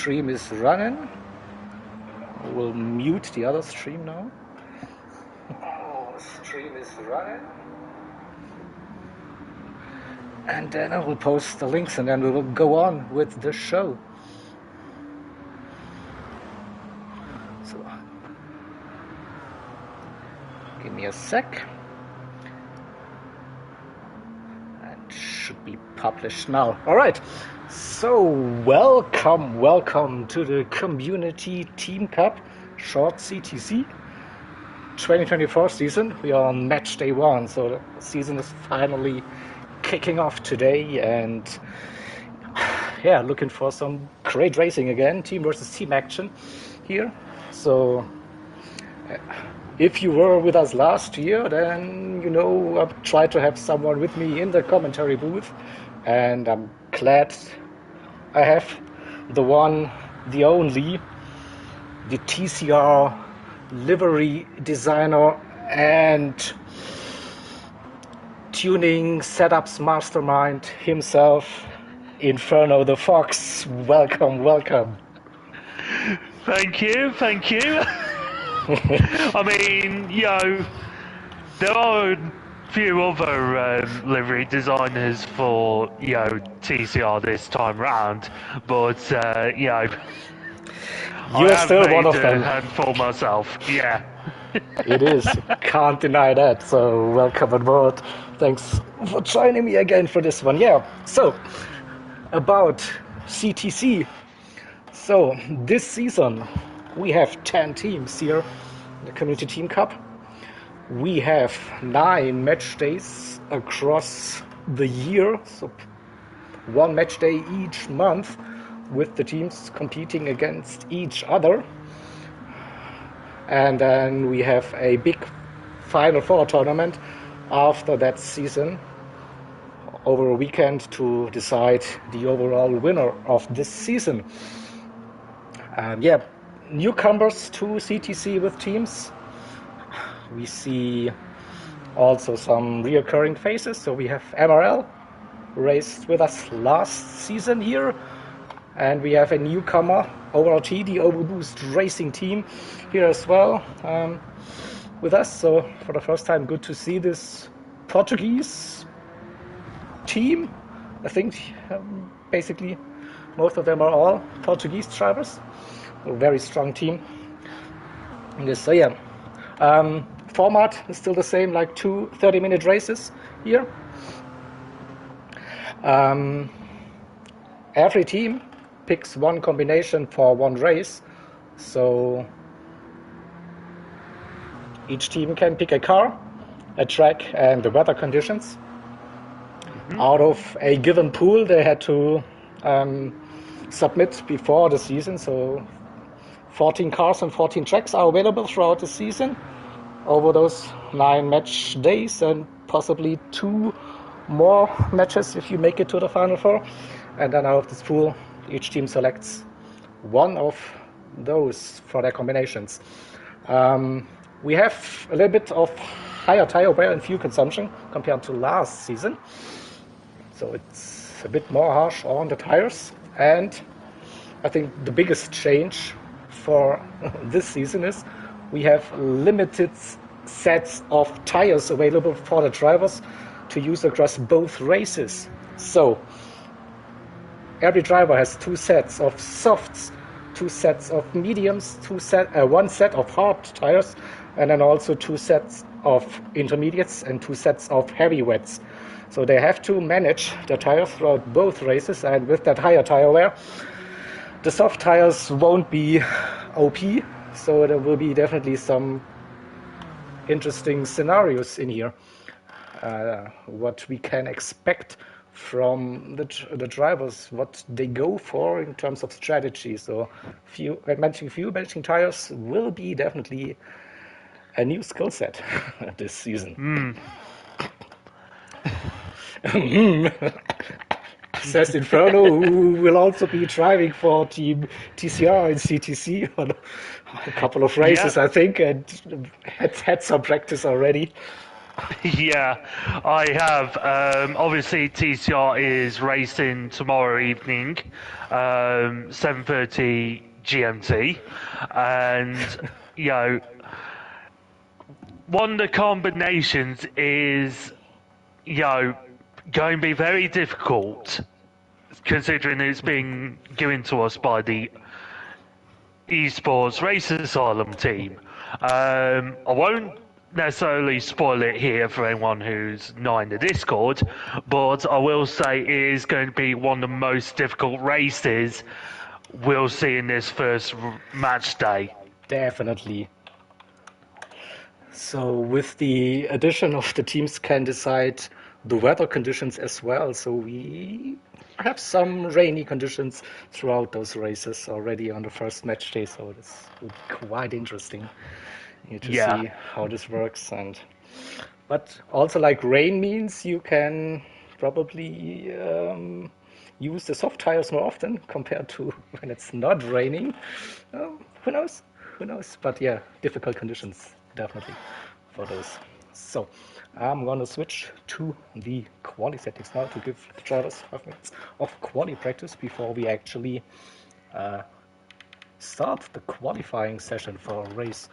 stream is running. We'll mute the other stream now. Stream is running. And then I will post the links and then we will go on with the show. So, give me a sec. And should be published now. All right. So, welcome to the Community Team Cup, short CTC, 2024 season. We are on match day 1, so the season is finally kicking off today, and yeah, looking for some great racing again, team versus team action here. So if you were with us last year, then you know I've tried to have someone with me in the commentary booth, and I'm glad I have the one, the only, the TCR livery designer and tuning setups mastermind himself, Inferno the Fox. Welcome. Thank you. I mean, there are a few other livery designers for, TCR this time round, but, You're I still have one of made them. a handful myself, yeah. It is. Can't deny that. So welcome on board. Thanks for joining me again for this one. Yeah. So about CTC. So this season we have 10 teams here in the Community Team Cup. We have 9 match days across the year. So 1 match day each month, with the teams competing against each other. And then we have a big Final Four tournament after that season over a weekend to decide the overall winner of this season. Newcomers to CTC with teams. We see also some reoccurring faces. So we have MRL, raced with us last season here. And we have a newcomer, ORT, the Overboost Racing team, here as well with us. So for the first time, good to see this Portuguese team. I think basically most of them are all Portuguese drivers. A very strong team. So yeah, format is still the same, like 2 30-minute races here. Every team picks one combination for one race, so each team can pick a car, a track, and the weather conditions. Out of a given pool they had to submit before the season, so 14 cars and 14 tracks are available throughout the season over those 9 match days, and possibly 2 more matches if you make it to the Final Four. And then out of this pool each team selects one of those for their combinations. We have a little bit of higher tire wear and fuel consumption compared to last season. So it's a bit more harsh on the tires. And I think the biggest change for this season is we have limited sets of tires available for the drivers to use across both races. So every driver has 2 sets of softs, 2 sets of mediums, 1 set of hard tires, and then also 2 sets of intermediates and 2 sets of heavy wets. So they have to manage the tires throughout both races, and with that higher tire wear, the soft tires won't be OP, so there will be definitely some interesting scenarios in here. What we can expect from the drivers, what they go for in terms of strategy. So managing tires will be definitely a new skill set this season. Says Inferno, who will also be driving for Team TCR and CTC on a couple of races, I think, and had some practice already. Yeah, I have. Obviously, TCR is racing tomorrow evening, 7:30 GMT, and you know, one of the combinations is going to be very difficult, considering it's being given to us by the Esports Race Asylum team. I won't necessarily spoil it here for anyone who's not in the Discord, but I will say it is going to be one of the most difficult races we'll see in this first match day. Definitely. So with the addition of the teams can decide the weather conditions as well. So we have some rainy conditions throughout those races already on the first match day. So this will be quite interesting to Yeah. see how this works. But also like rain means you can probably use the soft tires more often compared to when it's not raining. Who knows? Who knows? But yeah, difficult conditions definitely for those. So I'm gonna switch to the quali settings now to give the drivers 5 minutes of quali practice before we actually start the qualifying session for race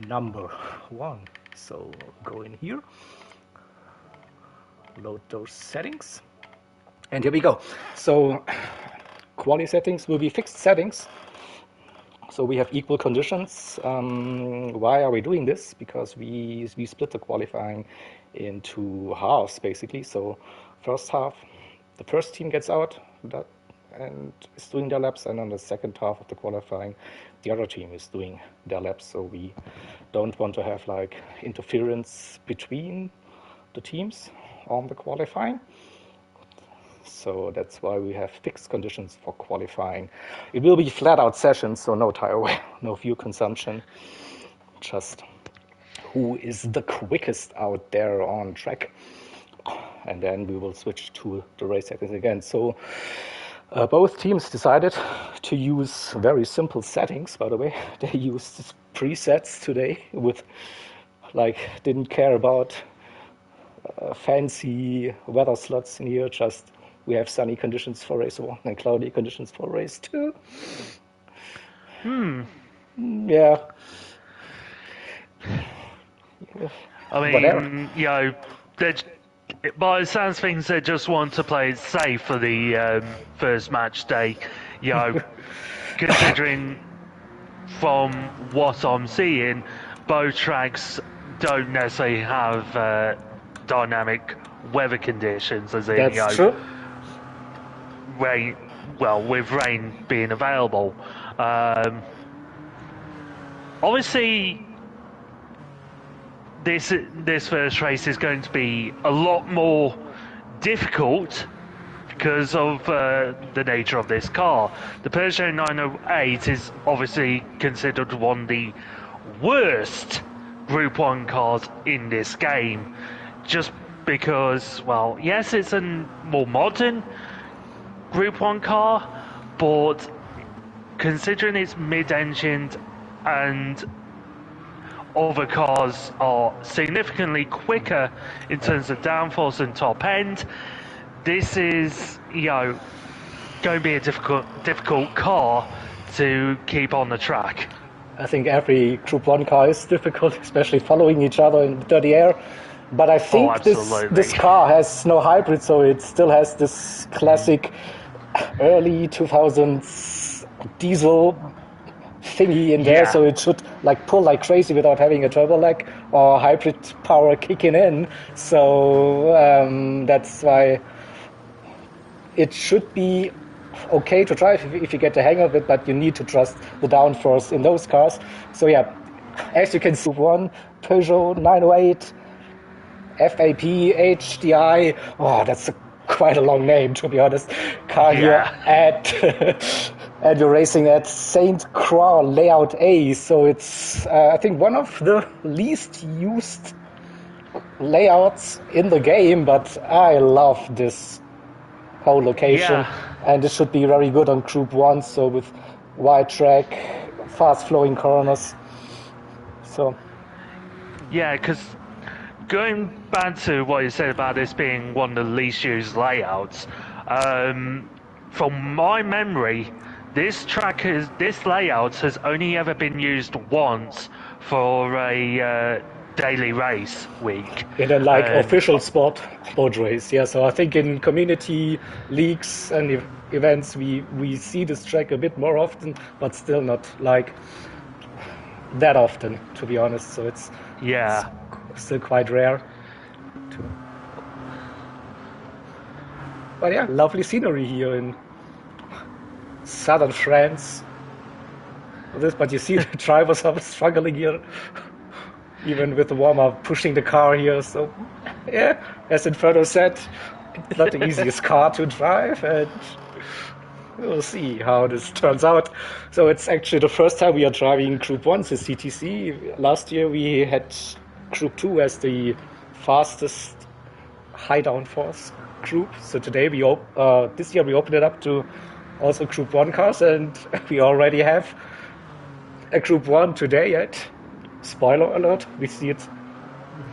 number 1. So go in here, load those settings, and here we go. So quali settings will be fixed settings. So we have equal conditions. Why are we doing this? Because we split the qualifying into halves basically. So first half, the first team gets out and is doing their laps, and on the second half of the qualifying, the other team is doing their laps. So we don't want to have like interference between the teams on the qualifying. So that's why we have fixed conditions for qualifying. It will be flat out sessions, so no tire wear, no fuel consumption, just who is the quickest out there on track. And then we will switch to the race settings again. So both teams decided to use very simple settings, by the way. They used presets today with didn't care about fancy weather slots in here, just we have sunny conditions for race 1 and cloudy conditions for race 2. Yeah. I mean, Whatever. by the sounds of things, they just want to play it safe for the first match day. Considering from what I'm seeing, both tracks don't necessarily have dynamic weather conditions, as in, That's true. rain. Well, with rain being available, obviously. This first race is going to be a lot more difficult because of the nature of this car. The Peugeot 908 is obviously considered one of the worst Group 1 cars in this game, just because, well, yes, it's a more modern Group 1 car, but considering it's mid-engined and other cars are significantly quicker in terms of downforce and top end, this is, going to be a difficult car to keep on the track. I think every Group 1 car is difficult, especially following each other in dirty air. But I think this car has no hybrid, so it still has this classic early 2000s diesel thingy in there, so it should pull like crazy without having a turbo lag or hybrid power kicking in. So that's why it should be okay to drive if you get the hang of it, but you need to trust the downforce in those cars. So yeah, as you can see, one Peugeot 908 FAP HDI. Oh, that's quite a long name, to be honest. Car here and you're racing at Saint Croix Layout A, so it's I think one of the least used layouts in the game, but I love this whole location, and it should be very good on Group 1, so with wide track, fast flowing corners. So yeah, because going back to what you said about this being one of the least used layouts, from my memory, this layout has only ever been used once for a daily race week. In a official sport boat race, yeah. So I think in community leagues and events we see this track a bit more often, but still not like that often, to be honest. So it's still quite rare. But yeah, lovely scenery here in southern France. But you see the drivers are struggling here, even with the warm-up, pushing the car here. So yeah, as Inferno said, it's not the easiest car to drive, and we'll see how this turns out. So it's actually the first time we are driving Group 1, the CTC. Last year we had Group 2 as the fastest high downforce group. So today this year we opened it up to also Group 1 cars, and we already have a Group 1 today yet. Spoiler alert, we see it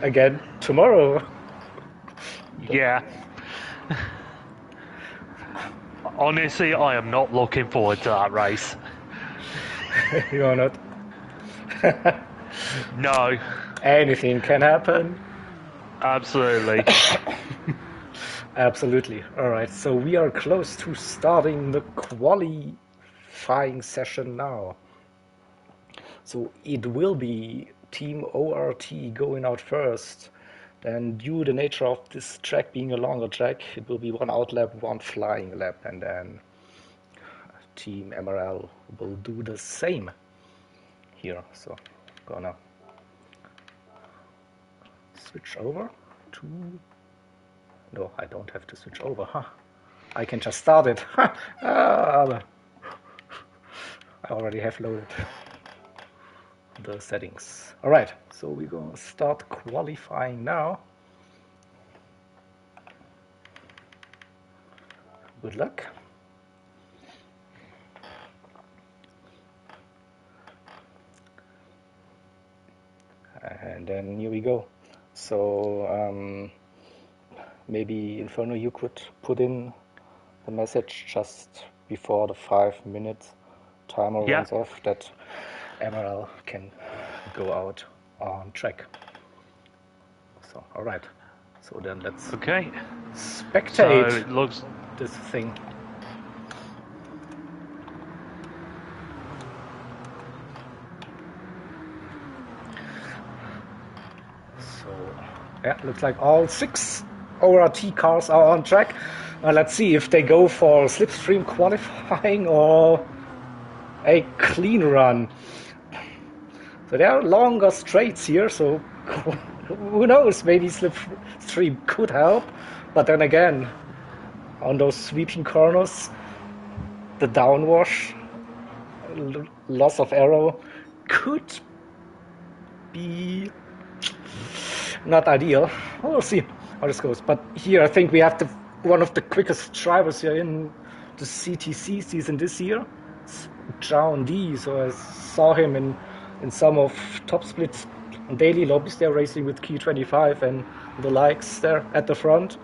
again tomorrow. Yeah. Honestly, I am not looking forward to that race. You are not? No. Anything can happen. Absolutely. Absolutely. All right, so we are close to starting the qualifying session now. So it will be Team ORT going out first. Then due to the nature of this track being a longer track, it will be one out lap, one flying lap, and then Team MRL will do the same here. So gonna switch over to... No, I don't have to switch over. Huh? I can just start it. I already have loaded the settings. All right, so we're gonna start qualifying now. Good luck. And then here we go. So maybe Inferno, you could put in the message just before the 5 minutes timer runs off that MRL can go out on track. So, all right. So then let's spectate so it looks this thing. So, yeah, looks like all 6 ORT cars are on track. Let's see if they go for slipstream qualifying or a clean run. So there are longer straights here, so who knows, maybe slipstream could help. But then again, on those sweeping corners, the downwash, loss of aero could be not ideal. We'll see how this goes. But here I think we have one of the quickest drivers here in the CTC season this year. It's John D. So I saw him in some of top splits and daily lobbies. They're racing with Key 25 and the likes there at the front.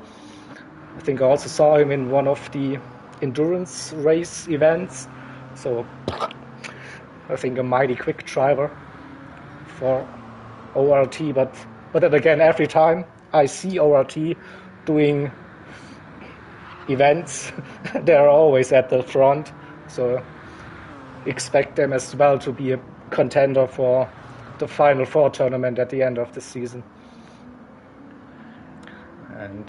I think I also saw him in one of the endurance race events. So I think a mighty quick driver for ORT. But then again, every time I see ORT doing events, they're always at the front. So expect them as well to be a contender for the Final Four tournament at the end of the season. And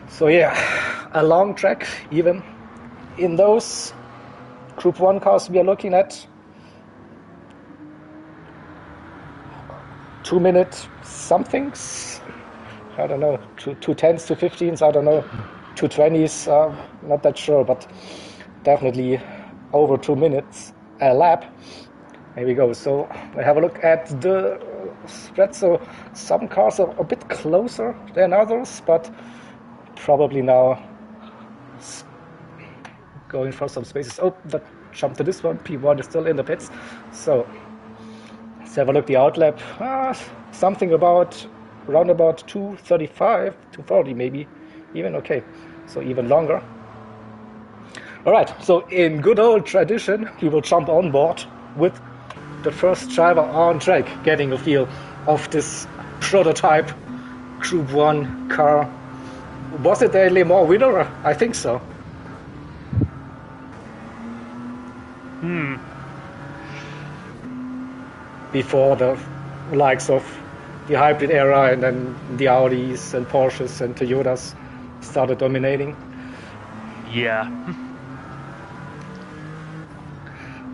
so yeah, a long track. Even in those Group 1 cars we are looking at 2 minute somethings, I don't know, 2:10s, 2:15s, I don't know, 2:20s, not that sure, but definitely over 2 minutes a lap. Here we go. So we have a look at the spread. So some cars are a bit closer than others, but probably now going for some spaces. Oh, that jumped to this one. P1 is still in the pits. So Let's have a look. The outlap, something about around about 2:35, 2:40 maybe, even. Okay, so even longer. All right, so in good old tradition, we will jump on board with the first driver on track, getting a feel of this prototype Group 1 car. Was it a Le Mans winner? I think so. Before the likes of the hybrid era and then the Audis and Porsches and Toyotas started dominating. Yeah.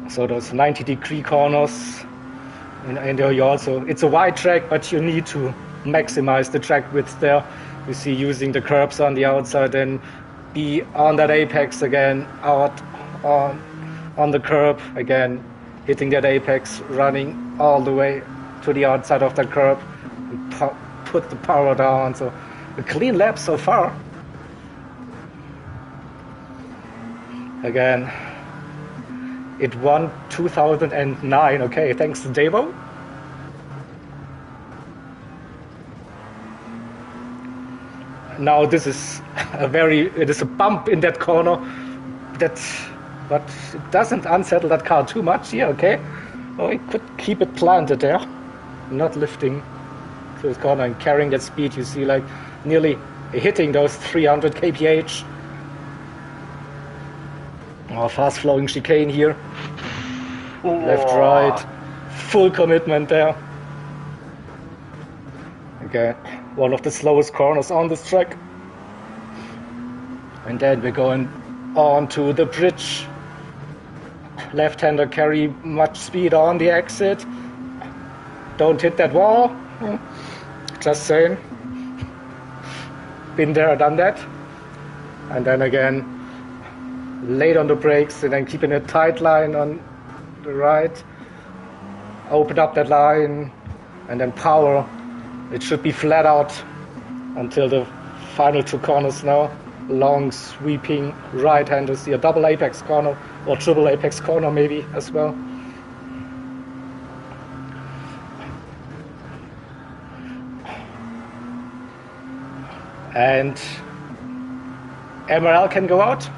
So those 90-degree corners, and you also, it's a wide track, but you need to maximize the track width there. You see, using the curbs on the outside and be on that apex again, out on the curb again, hitting that apex, running all the way to the outside of the curb, and put the power down. So a clean lap so far. Again, it won 2009. Okay, thanks to Devo. Now this is it is a bump in that corner, but it doesn't unsettle that car too much here. Okay, oh, it could keep it planted there, not lifting through this corner and carrying that speed. You see, like nearly hitting those 300 kph. Oh, fast flowing chicane here. Ooh. Left, right, full commitment there. Okay, one of the slowest corners on this track. And then we're going on to the bridge. Left-hander carry much speed on the exit. Don't hit that wall. Just saying. Been there, done that. And then again, late on the brakes and then keeping a tight line on the right. Open up that line and then power. It should be flat out until the final two corners now. Long sweeping right-handers here, double apex corner or triple apex corner maybe as well. And MRL can go out.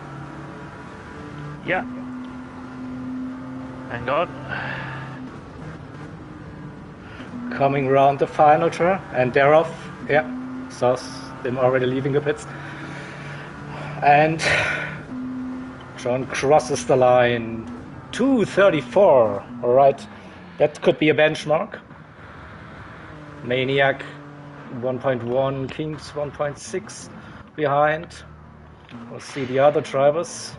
Yeah. Hang on. Coming around the final turn, and they're off. Yeah, saw them already leaving the pits. And John crosses the line. 2:34. All right, that could be a benchmark. Maniac 1.1, Kings 1.6 behind. We'll see the other drivers.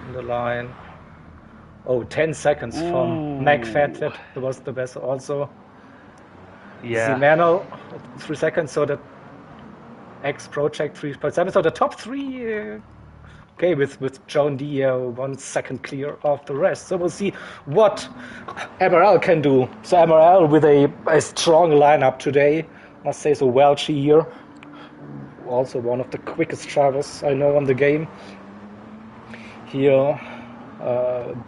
On the line. Oh, 10 seconds from McFett. That was the best also. Yeah. Zimano, 3 seconds. So the X Project 3.7. So the top three, okay, with John Deere 1 second clear of the rest. So we'll see what MRL can do. So MRL with a strong lineup today. Must say so. Welchie here. Also one of the quickest drivers I know on the game. Here,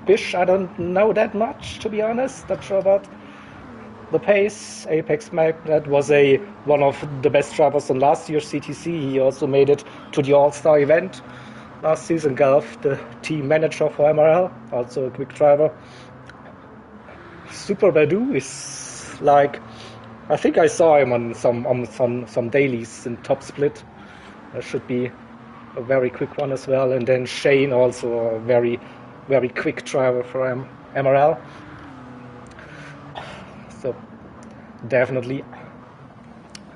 Bish, I don't know that much, to be honest. Not sure about the pace. Apex Mac, that was one of the best drivers on last year's CTC. He also made it to the All-Star event last season. Golf, the team manager for MRL, also a quick driver. Super Badu is like, I think I saw him on some dailies in Top Split. That should be a very quick one as well. And then Shane, also a very, very quick driver for MRL. So definitely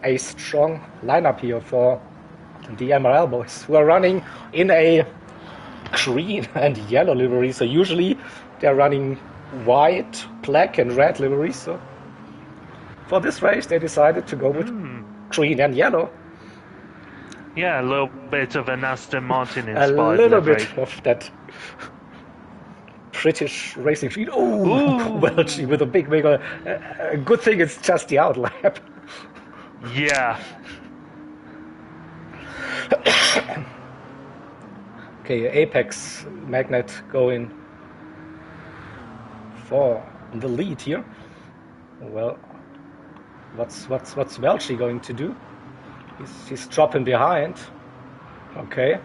a strong lineup here for the MRL boys, who are running in a green and yellow livery. So usually they're running white, black and red liveries. So for this race they decided to go with green and yellow. Yeah, a little bit of an Aston Martin A inspired little livery. bit of that British racing feel. Oh, Welchie with a big wiggle. A good thing it's just the outlap. Yeah. Okay, Apex Magnet going for the lead here. Well, what's Welchie going to do? He's dropping behind. Okay,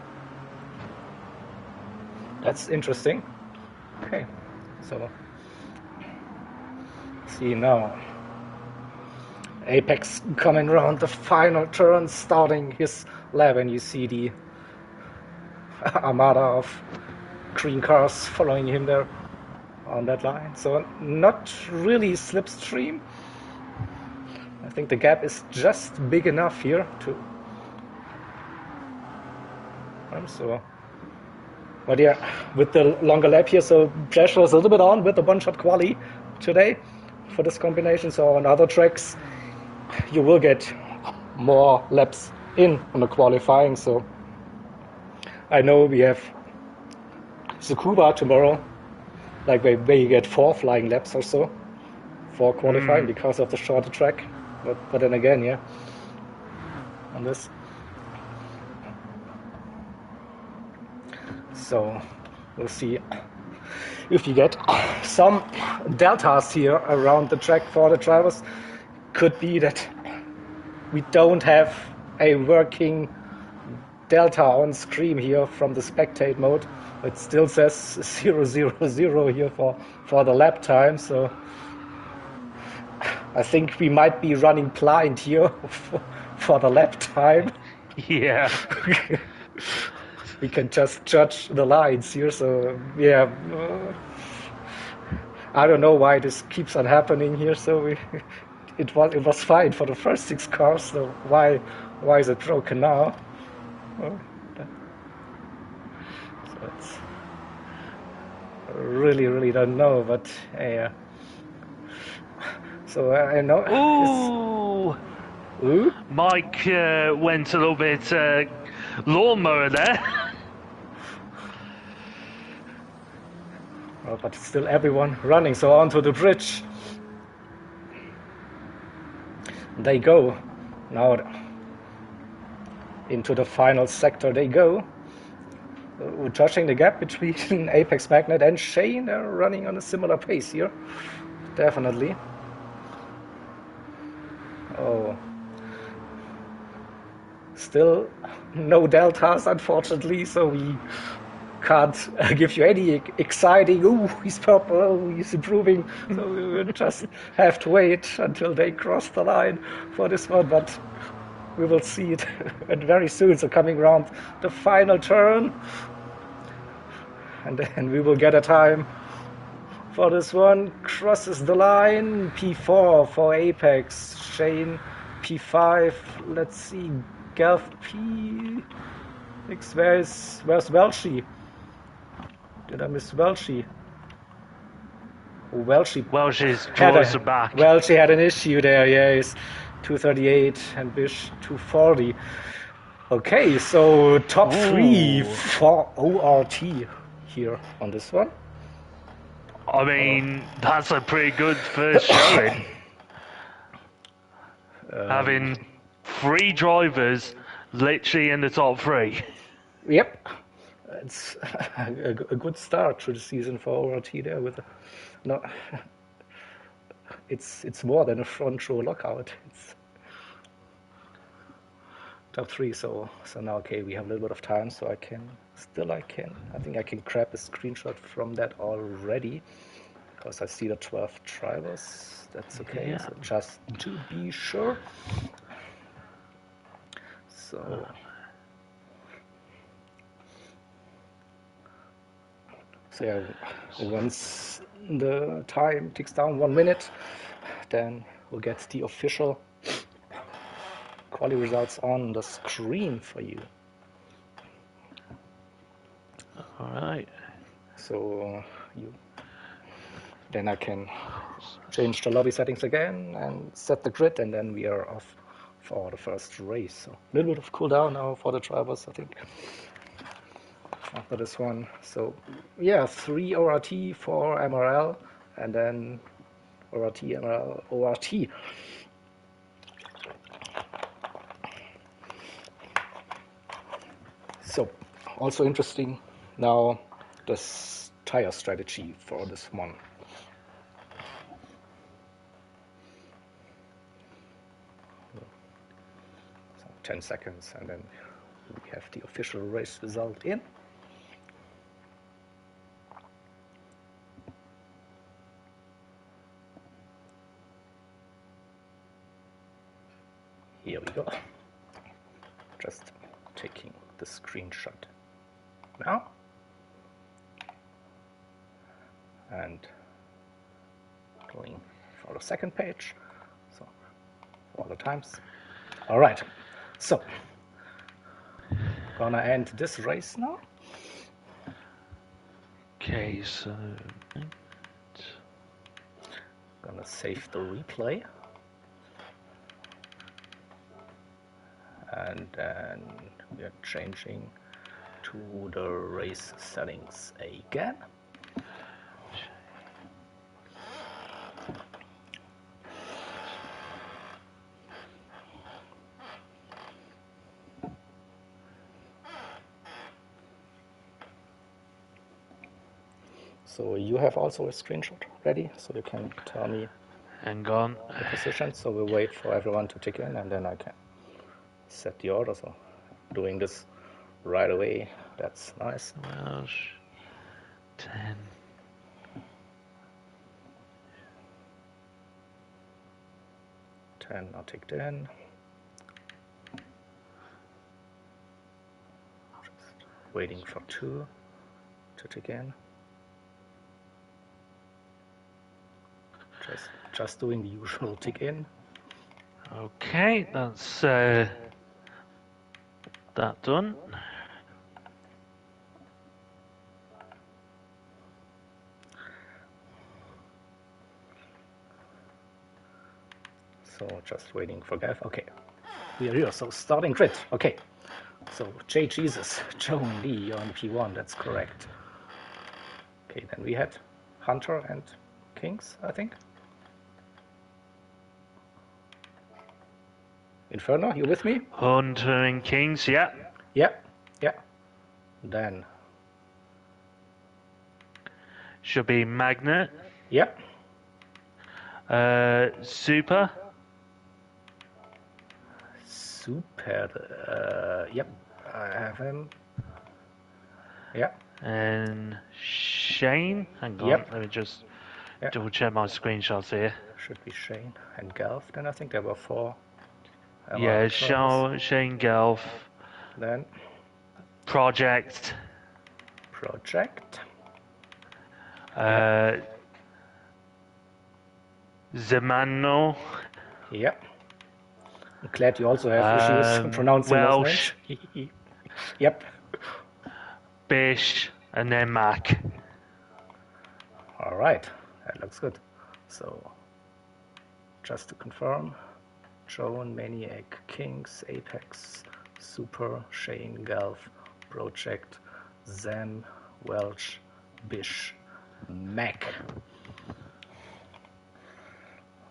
that's interesting. Okay, so see now. Apex coming around the final turn, starting his lap, and you see the armada of green cars following him there on that line. So not really slipstream. I think the gap is just big enough here to. So, but yeah, with the longer lap here, so pressure is a little bit on with the one-shot quali today for this combination. So on other tracks, you will get more laps in on the qualifying. So I know we have Tsukuba tomorrow, like where you get 4 flying laps or so for qualifying because of the shorter track. But then again, yeah, on this. So we'll see if you get some deltas here around the track for the drivers. Could be that we don't have a working delta on screen here from the spectate mode. It still says 000 here for the lap time, so I think we might be running blind here for the lap time. Yeah. We can just judge the lines here, so yeah. I don't know why this keeps on happening here. So it was fine for the first 6 cars. So why is it broken now? So it's really don't know, but yeah. So I know. Ooh. Mike went a little bit lawnmower there. Well, but still everyone running. So onto the bridge they go. Now into the final sector they go. Judging the gap between Apex Magnet and Shane, they're running on a similar pace here. Definitely. Oh. Still no deltas, unfortunately, so we can't give you any exciting, ooh, he's purple, oh, he's improving. So we will just have to wait until they cross the line for this one, but we will see it and very soon. So coming around the final turn, and then we will get a time for this one. Crosses the line, P4 for Apex, Shane P5, let's see, Gelf P6, where's Welchie? Did I miss Welchie? Oh, Welchie's drawers are back. Welchie had an issue there, yeah, he's 238 and Bish 240. Okay, so top 3 for ORT here on this one. I mean, that's a pretty good first showing. Having 3 drivers literally in the top 3. Yep, it's a good start to the season for ORT there. It's more than a front row lockout. It's top 3. So now, okay, we have a little bit of time, so I think I can grab a screenshot from that already, because I see the 12 drivers. That's okay. Yeah. So just to be sure. So yeah, once the time ticks down 1 minute, then we'll get the official quali results on the screen for you. All right. So then I can change the lobby settings again and set the grid, and then we are off for the first race. So a little bit of cooldown now for the drivers, I think, after this one. So yeah, 3 ORT, 4 MRL, and then ORT, MRL, ORT. So also interesting Now, the tire strategy for this one. So 10 seconds, and then we have the official race result in. Here we go. Just taking the screenshot now. And going for the second page. So, all the times. All right. So, gonna end this race now. Okay, so Gonna save the replay. And then we are changing to the race settings again. So you have also a screenshot ready, so you can tell me hang on. the position. So we'll wait for everyone to tick in, and then I can set the order. So doing this right away, that's nice. Welsh 10. Are ticked in. Just waiting for 2 to tick in. Just doing the usual tick in. Okay, that's that done. So just waiting for Gav. Okay, we are here. So starting grid. Okay, so J Jesus, Joan Lee on P1. That's correct. Okay, then we had Hunter and Kings, I think. Inferno, you with me? Hunter and Kings, yeah. Yeah. Then Should be Magnet. yeah. Super. Yep, I have him. Yeah. And Shane. Hang on, Yep. let me just Yeah. double check my screenshots here. Should be Shane and Galf. Then I think there were 4. Yeah, drivers. Shane Gelf. Then Project. Zemano. Yeah. I'm glad you also have issues pronouncing Welsh. those names. Yep. Bish. And then Mac. All right. That looks good. So, just to confirm, Joan, Maniac, Kings, Apex, Super, Shane, Galf, Project, Zem, Welch, Bish, Mac.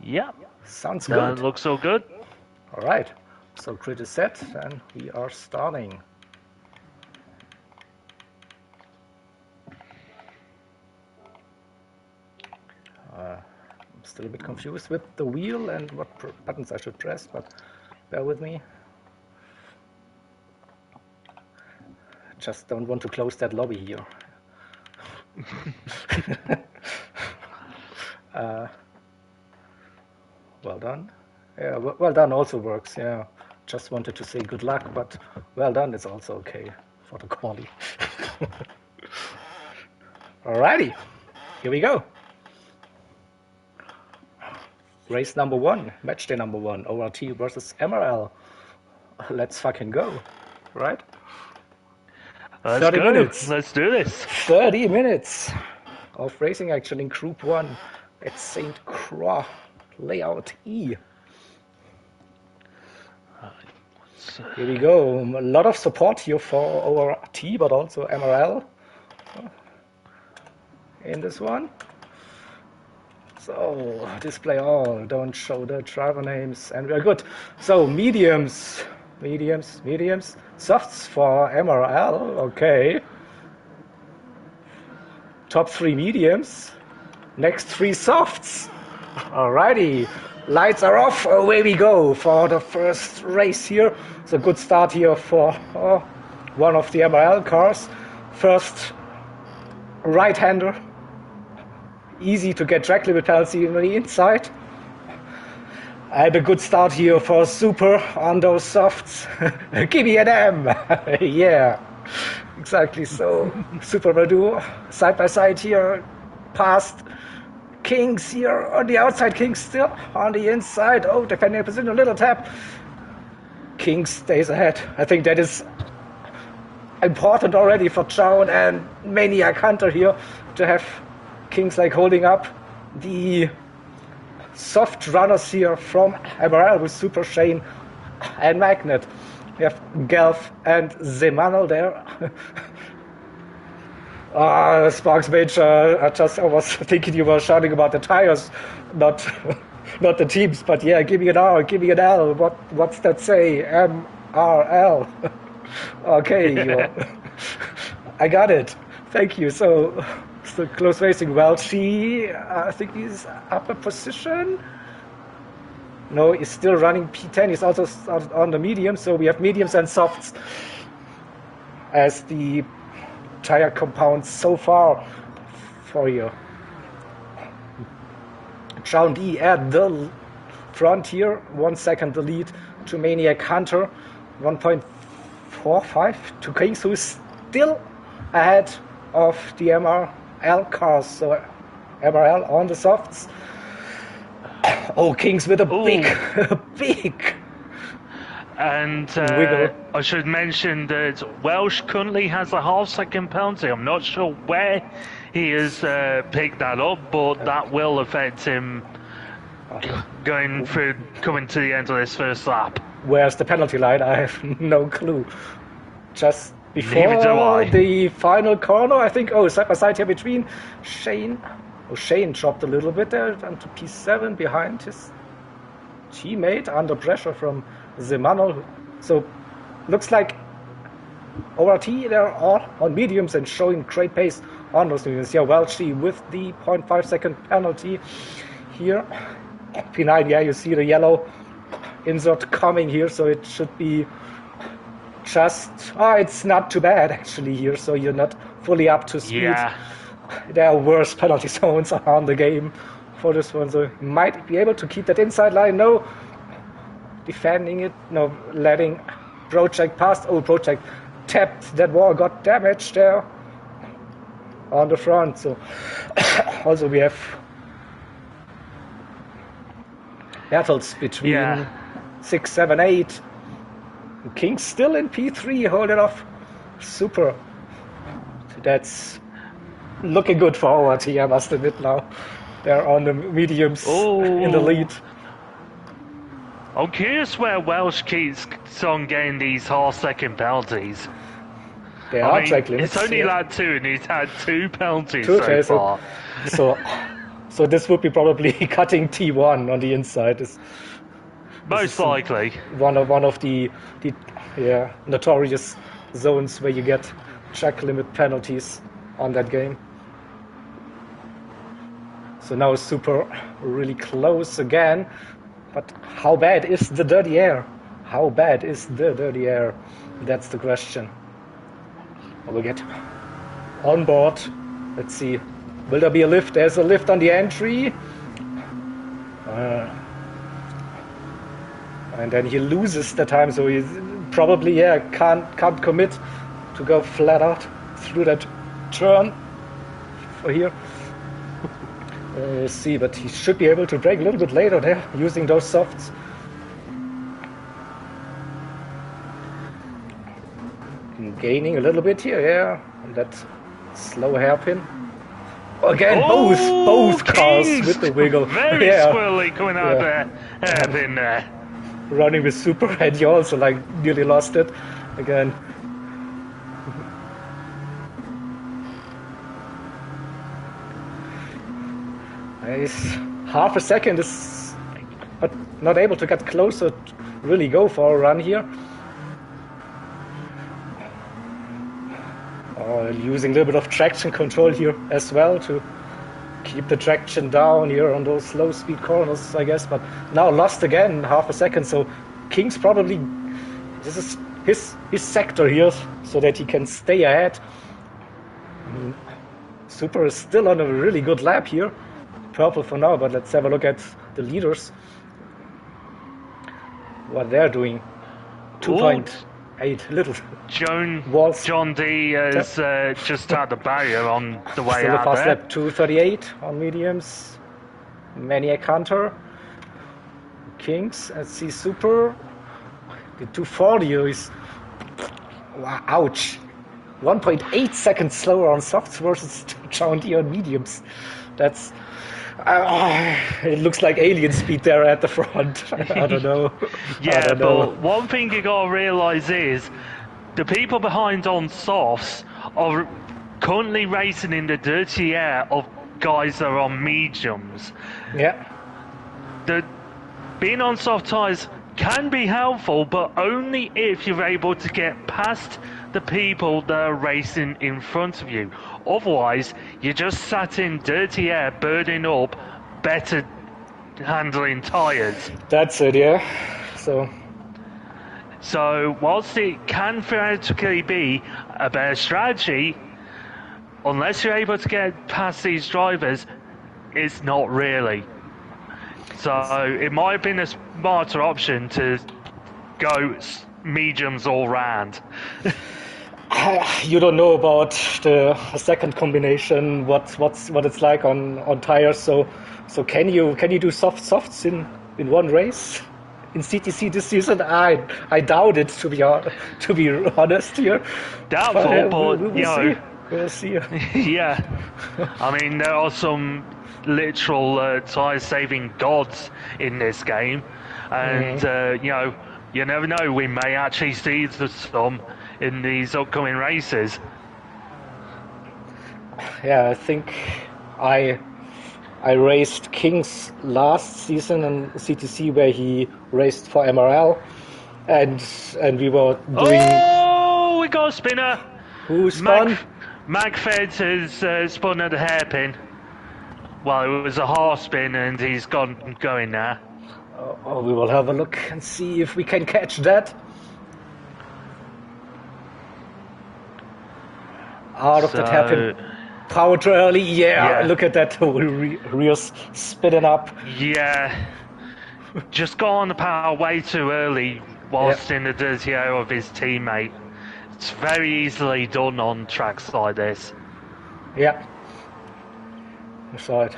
Yep. Sounds That good. looks all good. All right. So grid is set, and we are starting. I'm still a bit confused with the wheel and what buttons I should press, but bear with me. Just don't want to close that lobby here. Well done. Yeah, well done also works. Yeah, just wanted to say good luck, but well done is also okay for the quali. Alrighty, here we go. Race number 1, match day number 1, ORT versus MRL. Let's fucking go, right? Let's 30 go. minutes. Let's do this. 30 minutes of racing action in Group 1 at St. Croix, layout E. Here we go. A lot of support here for ORT, but also MRL in this one. So, display all, don't show the driver names, and we're good. So, mediums, softs for MRL, okay. top 3 mediums, next 3 softs. Alrighty, lights are off, away we go for the first race here. It's a good start here for one of the MRL cars. First right-hander, easy to get track limit penalty on the inside. And a good start here for Super on those softs. Give me an M. Yeah, exactly so. Super will do side by side here, past Kings here on the outside, Kings still on the inside. Oh, defending position, a little tap. Kings stays ahead. I think that is important already for Chown and Maniac Hunter here to have Kings like holding up the soft runners here from MRL with Super Shane and Magnet. We have Gelf and Zemanel there. Sparks Mage, I was thinking you were shouting about the tires, not the teams, but yeah, give me an R, give me an L. What's that say? MRL. Okay, I got it. Thank you. So close racing. Welchie, I think he's upper position. No, he's still running P10. He's also on the medium. So we have mediums and softs as the tire compounds so far for you. Chown D at the front here. 1 second the lead to Maniac Hunter. 1.45 to Kings, who is still ahead of the MRL cars. So MRL on the softs. Oh, Kings with a big. And I should mention that Welsh currently has a half-second penalty. I'm not sure where he has picked that up, but that will affect him coming to the end of this first lap. Where's the penalty line? I have no clue. Just before the final corner, I think. Oh, side by side here between Shane. Oh, Shane dropped a little bit there onto P7 behind his teammate under pressure from Zemanel. So looks like ORT, they're all on mediums and showing great pace on those mediums. Yeah, Welchie with the 0.5 second penalty here. P9, yeah, you see the yellow insert coming here, so it should be just it's not too bad actually here, so you're not fully up to speed. Yeah. There are worse penalty zones on the game for this one, so you might be able to keep that inside line. No, defending it, no, letting Project pass. Oh, Project tapped that wall, got damaged there on the front. So also we have battles between 6, 7, 8. Kings still in P3, hold it off. Super. That's looking good for ORT, I must admit now. They're on the mediums in the lead. I'm curious where Welsh keeps on getting these half-second penalties. They are track limits. It's only lap 2 and he's had 2 penalties so far. So this would be probably cutting T1 on the inside. Most likely. One of the notorious zones where you get track limit penalties on that game. So now Super really close again. But how bad is the dirty air? How bad is the dirty air? That's the question. We'll get on board. Let's see. Will there be a lift? There's a lift on the entry. And then he loses the time, so he probably can't commit to go flat out through that turn for here. See, but he should be able to brake a little bit later there using those softs. Gaining a little bit here, and that slow hairpin. Again, both cars with the wiggle. Very squirrely coming out there, hairpin there. Running with Super, and he also nearly lost it again. Nice. Half a second is not able to get closer to really go for a run here. Using a little bit of traction control here as well to keep the traction down here on those low speed corners, I guess. But now lost again, half a second. So King's probably, this is his sector here, so that he can stay ahead. Super is still on a really good lap here. Purple for now, but let's have a look at the leaders. What they're doing. 2.8, little. John D has just had the barrier on the way still out a fast there. lap, 2:38 on mediums. Maniac Hunter. Kings, let's see Super. The 240 is, wow, ouch. 1.8 seconds slower on softs versus John D on mediums. That's, it looks like alien speed there at the front. I don't know. Yeah, but one thing you gotta realise is the people behind on softs are currently racing in the dirty air of guys that are on mediums. Yeah. Being on soft tyres can be helpful, but only if you're able to get past the people that are racing in front of you. Otherwise, you're just sat in dirty air, burning up better handling tyres. That's it, yeah. So whilst it can theoretically be a better strategy, unless you're able to get past these drivers, it's not really. So it might have been a smarter option to go mediums all round. You don't know about the second combination, what it's like on tires. So can you do softs in one race in CTC this season? I doubt it, to be honest here. Doubtful, but we'll see. Yeah, I mean there are some literal tire saving gods in this game, and you never know, we may actually see some in these upcoming races. Yeah, I think I raced Kings last season in CTC, where he raced for MRL, and we were doing. Oh, we got a spinner. Who spun? Magfed has spun at the hairpin. Well, it was a half spin, and he's going now. Oh, we will have a look and see if we can catch that. Out of that hairpin. Power too early. Yeah, look at that. Rears spinning up. Yeah. Just got on the power way too early whilst in the dirty air of his teammate. It's very easily done on tracks like this. Yeah. I saw it.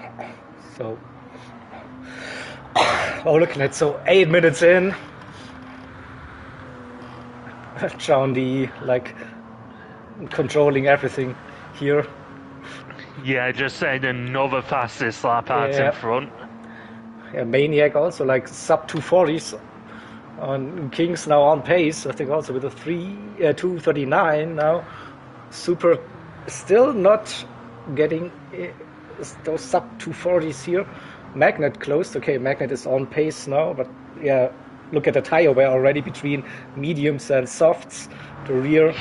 So. Oh, looking at 8 minutes in. John D, controlling everything here. Yeah, just saying another fastest lap out in front. Yeah, Maniac also sub 240s on Kings now on pace. I think also with a 239 now. Super still not getting those sub 240s here. Magnet closed. Okay, Magnet is on pace now, but yeah, look at the tire wear already between mediums and softs. The rear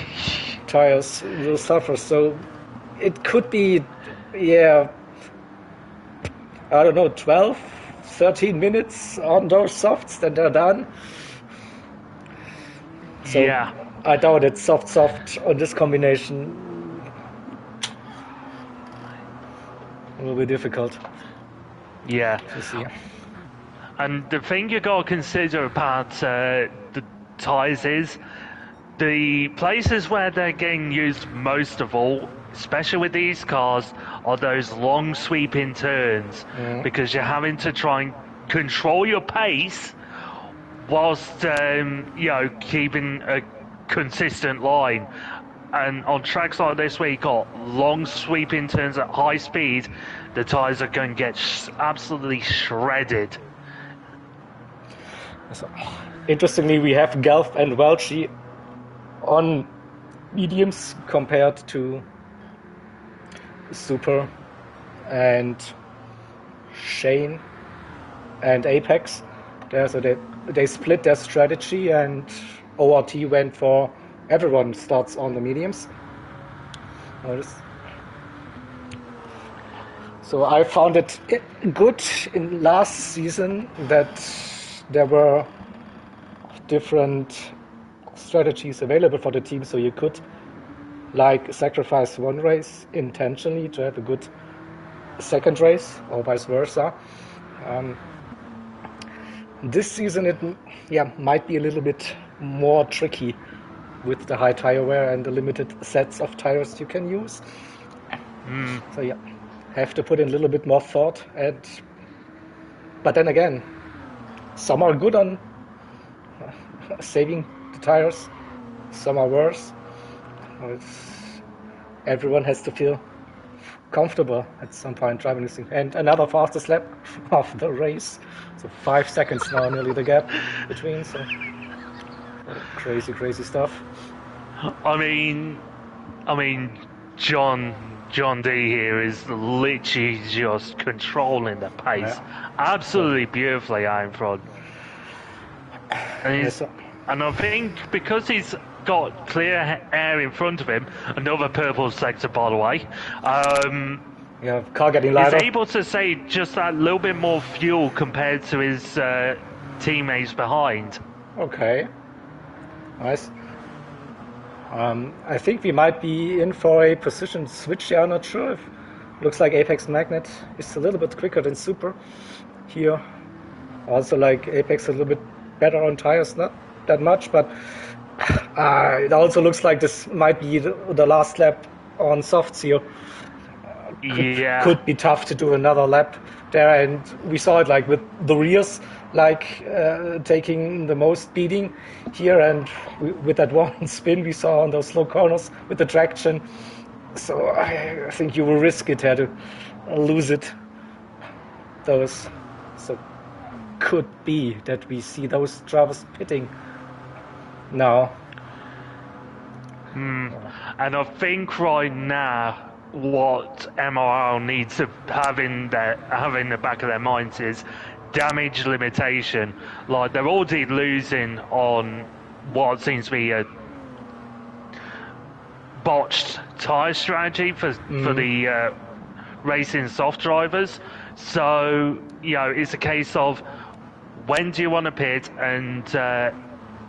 tires will suffer. So it could be, I don't know, 12, 13 minutes on those softs, then they're done. So yeah. I doubt it's soft on this combination. It will be difficult. Yeah. To see. And the thing you got to consider about the tyres is the places where they're getting used most of all, especially with these cars, are those long sweeping turns, because you're having to try and control your pace whilst keeping a consistent line. And on tracks like this where you've got long sweeping turns at high speed, the tyres are going to get absolutely shredded. So, interestingly, we have Gelf and Welchie on mediums compared to Super and Shane and Apex. So they split their strategy, and ORT went for everyone starts on the mediums. Notice. So I found it good in last season that there were different strategies available for the team, so you could like sacrifice one race intentionally to have a good second race, or vice versa. This season it might be a little bit more tricky with the high tire wear and the limited sets of tires you can use. So yeah, have to put in a little bit more thought. But then again, some are good on saving the tires, some are worse. Everyone has to feel comfortable at some point driving this thing. And another fastest lap of the race. So 5 seconds now, nearly the gap between. So crazy stuff. I mean, John D here is literally just controlling the pace, absolutely beautifully out in front. And I think because he's got clear air in front of him, another purple sector, by the way. Car getting lighter. He's able to save just that little bit more fuel compared to his teammates behind. Okay, nice. I think we might be in for a position switch here. I'm not sure. Looks like Apex Magnet is a little bit quicker than Super here. Also, like Apex a little bit better on tires, not that much, but it also looks like this might be the last lap on softs here. Could be tough to do another lap there, and we saw it like with the rears like taking the most beating here, and with that one spin we saw on those slow corners with the traction. So I think you will risk it here to lose it. So could be that we see those drivers pitting now. And I think right now what MRL needs to have in the back of their minds is damage limitation. Like, they're already losing on what seems to be a botched tyre strategy for the racing soft drivers. So, it's a case of when do you want to pit, and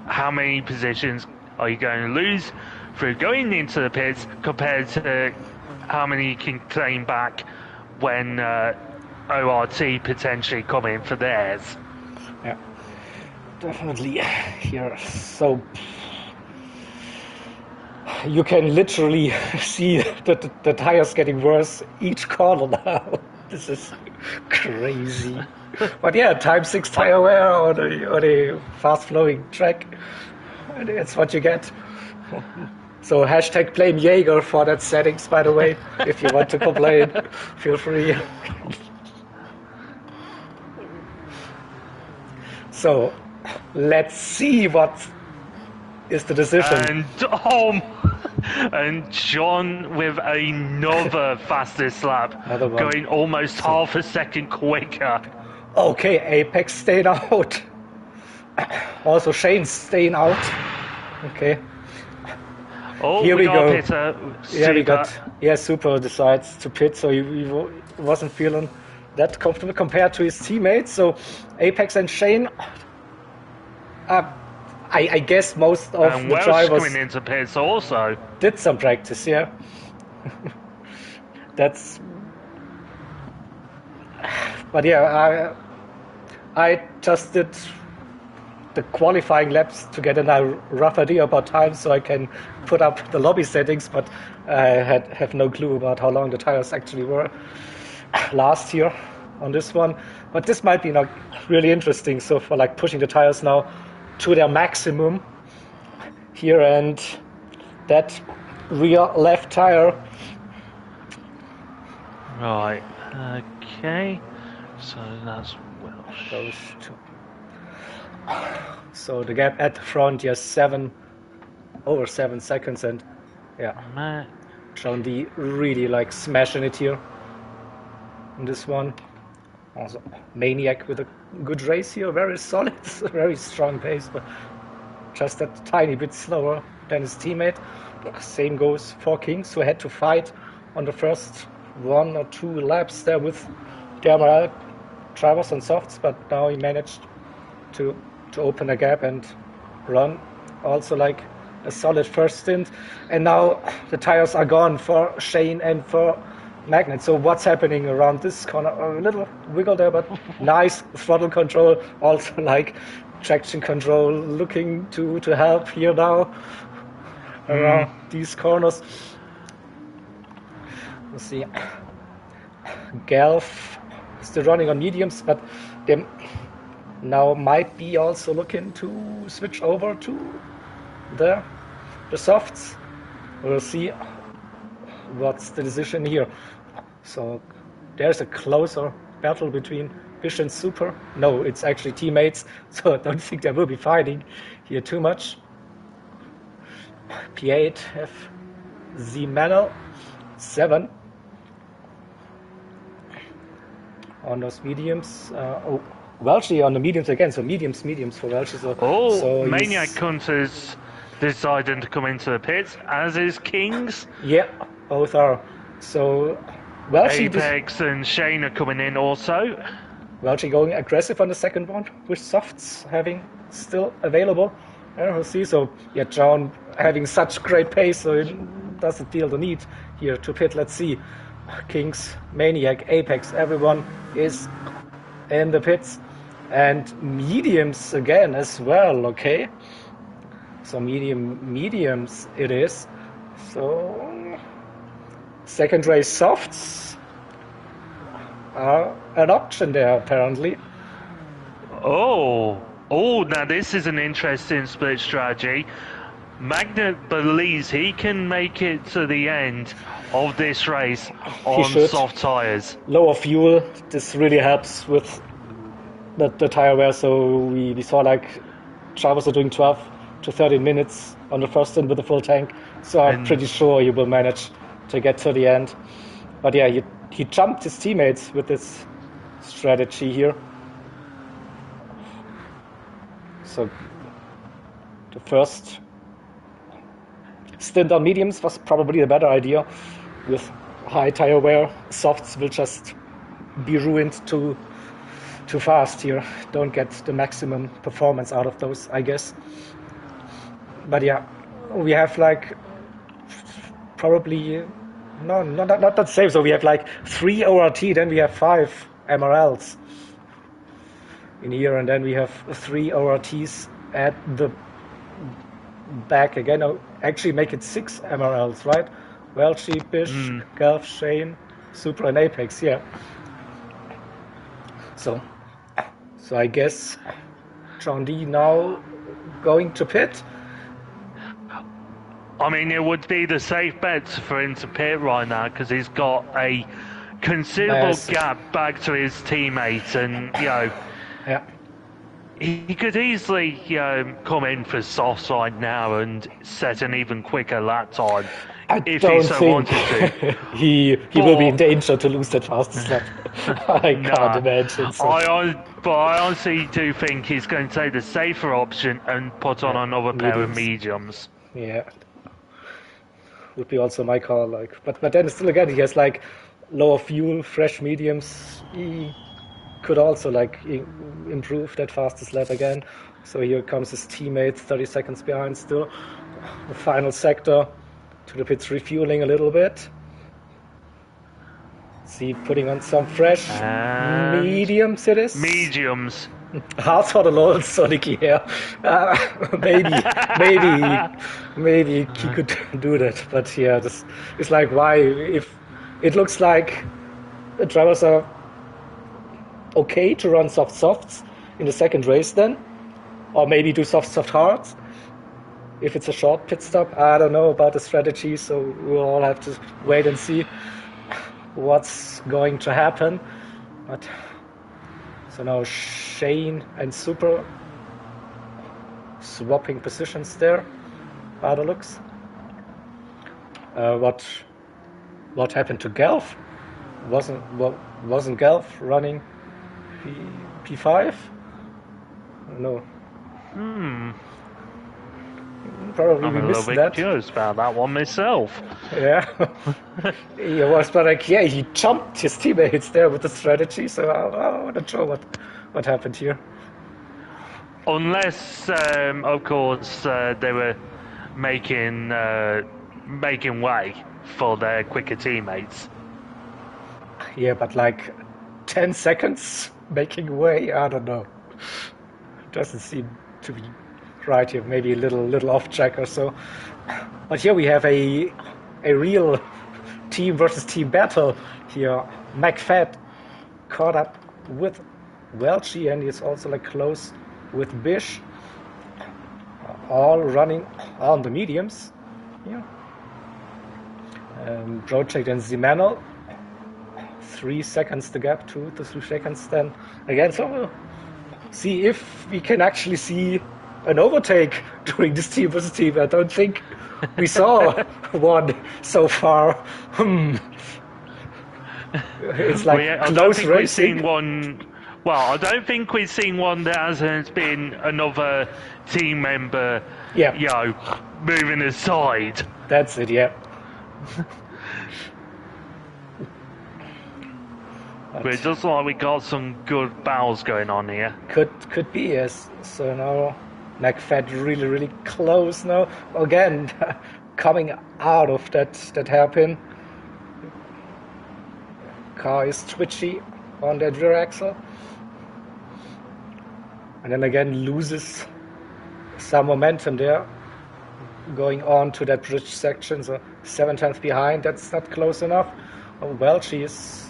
how many positions are you going to lose through going into the pits compared to how many you can claim back when ORT potentially come in for theirs. Yeah, definitely here. So you can literally see the tires getting worse each corner now. This is crazy. But yeah, Type 6 tire wear on a fast-flowing track, that's what you get. So hashtag blame Jaeger for that settings, by the way. If you want to complain, feel free. So let's see what is the decision. And John with another fastest lap, going almost half a second quicker. Okay, Apex stayed out. Also Shane's staying out. Okay. Oh, here we go. Pitter, Super decides to pit, so he wasn't feeling that comfortable compared to his teammates. So Apex and Shane, I guess most of and the drivers coming into pits also did some practice. Yeah, but yeah, I just did the qualifying laps to get a rough idea about time, so I can put up the lobby settings, but I have no clue about how long the tires actually were last year on this one. But this might be really interesting. So for like pushing the tires now to their maximum here, and that rear left tire. Right. Okay. So that's those two. So the gap at the front, yes, over 7 seconds, and yeah, John D really like smashing it here in this one. Also, Maniac with a good race here, very solid, very strong pace, but just a tiny bit slower than his teammate. same goes for Kings, who had to fight on the first 1 or 2 laps there with the MRL drivers on softs, but now he managed to open a gap and run also like a solid first stint. And now the tires are gone for Shane and for Magnet. So what's happening around this corner? A little wiggle there, but nice throttle control, also like traction control, looking to help here now around these corners. We'll see. Gelf still running on mediums, but they now might be also looking to switch over to the softs. We'll see what's the decision here. So there's a closer battle between Bish and Super. No, it's actually teammates, so I don't think they will be fighting here too much. P8 have Z-Manel 7 on those mediums. Welchie on the mediums again, so mediums for Welchie. So Maniac Hunter's deciding to come into the pits, as is Kings. Yeah, both are. So Welchie, Apex and Shane are coming in also. Welchie going aggressive on the second one, with softs having still available. We'll see. So yeah, John having such great pace, so he doesn't feel the need here to pit. Let's see. Kings, Maniac, Apex, everyone is in the pits. And mediums again as well, okay? So mediums it is. So second race softs are an option there apparently. Oh, now this is an interesting split strategy. Magnet believes he can make it to the end of this race on soft tyres. Lower fuel, this really helps with the tire wear. So we saw like drivers are doing 12 to 13 minutes on the first stint with a full tank. So I'm pretty sure he will manage to get to the end. But yeah, he jumped his teammates with this strategy here. So the first stint on mediums was probably the better idea. With high tire wear, softs will just be ruined too fast here. Don't get the maximum performance out of those, I guess. But yeah, we have like probably not the same. So we have like 3 ORT, then we have 5 MRLs in here, and then we have 3 ORTs at the back again. Oh, actually make it 6 MRLs, right? Welchie, Bish, Gelf, Shane, Super, and Apex. Yeah. So I guess John D now going to pit. I mean, it would be the safe bet for him to pit right now because he's got a considerable gap back to his teammates, and yeah, he could easily come in for softs right now and set an even quicker lap time if he so wanted to. he will be in danger to lose that fastest lap. I can't imagine. So. But I honestly do think he's going to take the safer option and put on another pair of mediums. Yeah, would be also my call. Like, but then still again, he has like lower fuel, fresh mediums. He could also like improve that fastest lap again. So here comes his teammate, 30 seconds behind still. The final sector to the pits, refueling a little bit. See, putting on some fresh mediums it is. Mediums. Hard for the Lord, Sonic here. Maybe he could do that. But yeah, this is like why, if it looks like the drivers are okay to run softs in the second race then, or maybe do soft hards if it's a short pit stop. I don't know about the strategy, so we'll all have to wait and see what's going to happen. But so now Shane and Super swapping positions there by the looks. What happened to Gelf? Wasn't Gelf running P5? No. Probably I'm we a little missed bit that. curious about that one myself. Yeah. He was, but like, yeah, he jumped his teammates there with the strategy, so I'm not sure what happened here. Unless, of course, they were making way for their quicker teammates. Yeah, but like 10 seconds making way, I don't know. Doesn't seem to be right here. Maybe a little off track or so. But here we have a real team versus team battle here. McFad caught up with Welchie, and he's also like close with Bish. All running on the mediums. Yeah. Project and Zimanol. 3 seconds the gap, 2 to 3 seconds then again. So we'll see if we can actually see an overtake during this team versus team. I don't think we saw one so far. It's like I don't close think we've racing. seen one. Well, I don't think we've seen one that hasn't been another team member, Yeah. you know, moving aside. That's it, yeah. But it does look like we got some good battles going on here. Could be, yes. So now McFad really close now. Again, coming out of that hairpin. Car is twitchy on that rear axle. And then again loses some momentum there. Going on to that bridge section, so 7 tenths behind, that's not close enough. Oh, well, she is...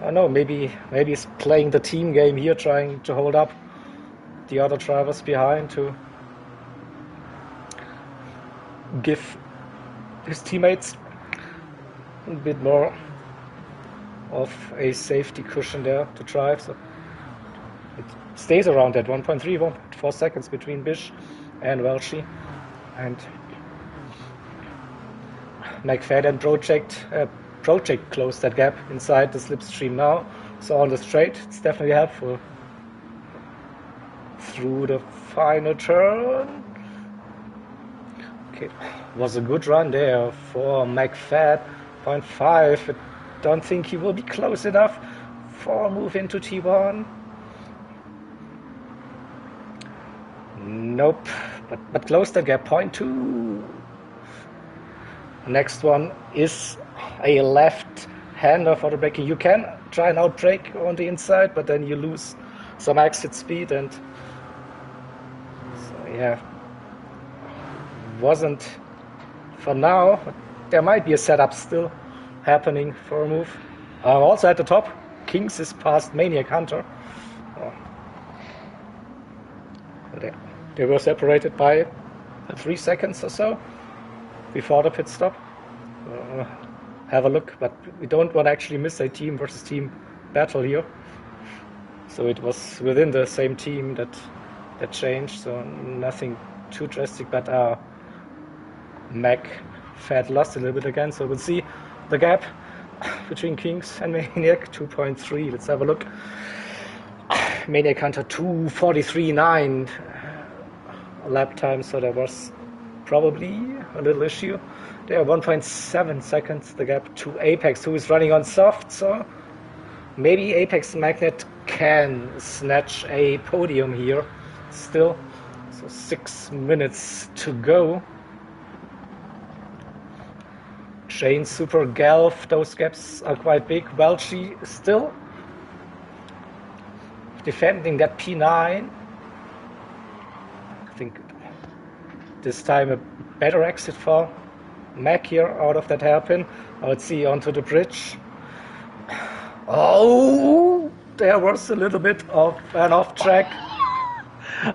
I don't know, maybe he's playing the team game here, trying to hold up the other drivers behind to give his teammates a bit more of a safety cushion there to drive. So it stays around that 1.3, 1.4 seconds between Bish and Welchie. And McFad and Project closed that gap inside the slipstream now. So on the straight, it's definitely helpful. Through the final turn. Okay, was a good run there for McFad. 0.5. I don't think he will be close enough for a move into T1. Nope, but close the gap. 0.2. Next one is a left-hander for the braking. You can try and outbrake on the inside, but then you lose some exit speed, and so yeah, wasn't for now. There might be a setup still happening for a move. Also at the top, Kings is past Maniac Hunter. They were separated by 3 seconds or so before the pit stop. Have a look, but we don't want to actually miss a team versus team battle here. So it was within the same team that changed, so nothing too drastic, but McFad lost a little bit again, so we'll see the gap between Kings and Maniac, 2.3. Let's have a look. Maniac Hunter 2:43.9 lap time, so there was probably a little issue there. 1.7 seconds the gap to Apex, who is running on soft, so maybe Apex Magnet can snatch a podium here still. So 6 minutes to go. Jane, Super, Galf, those gaps are quite big. Welchie still defending that P9. I think this time a better exit for Mac here out of that hairpin. Let's see, onto the bridge. Oh, there was a little bit of an off track.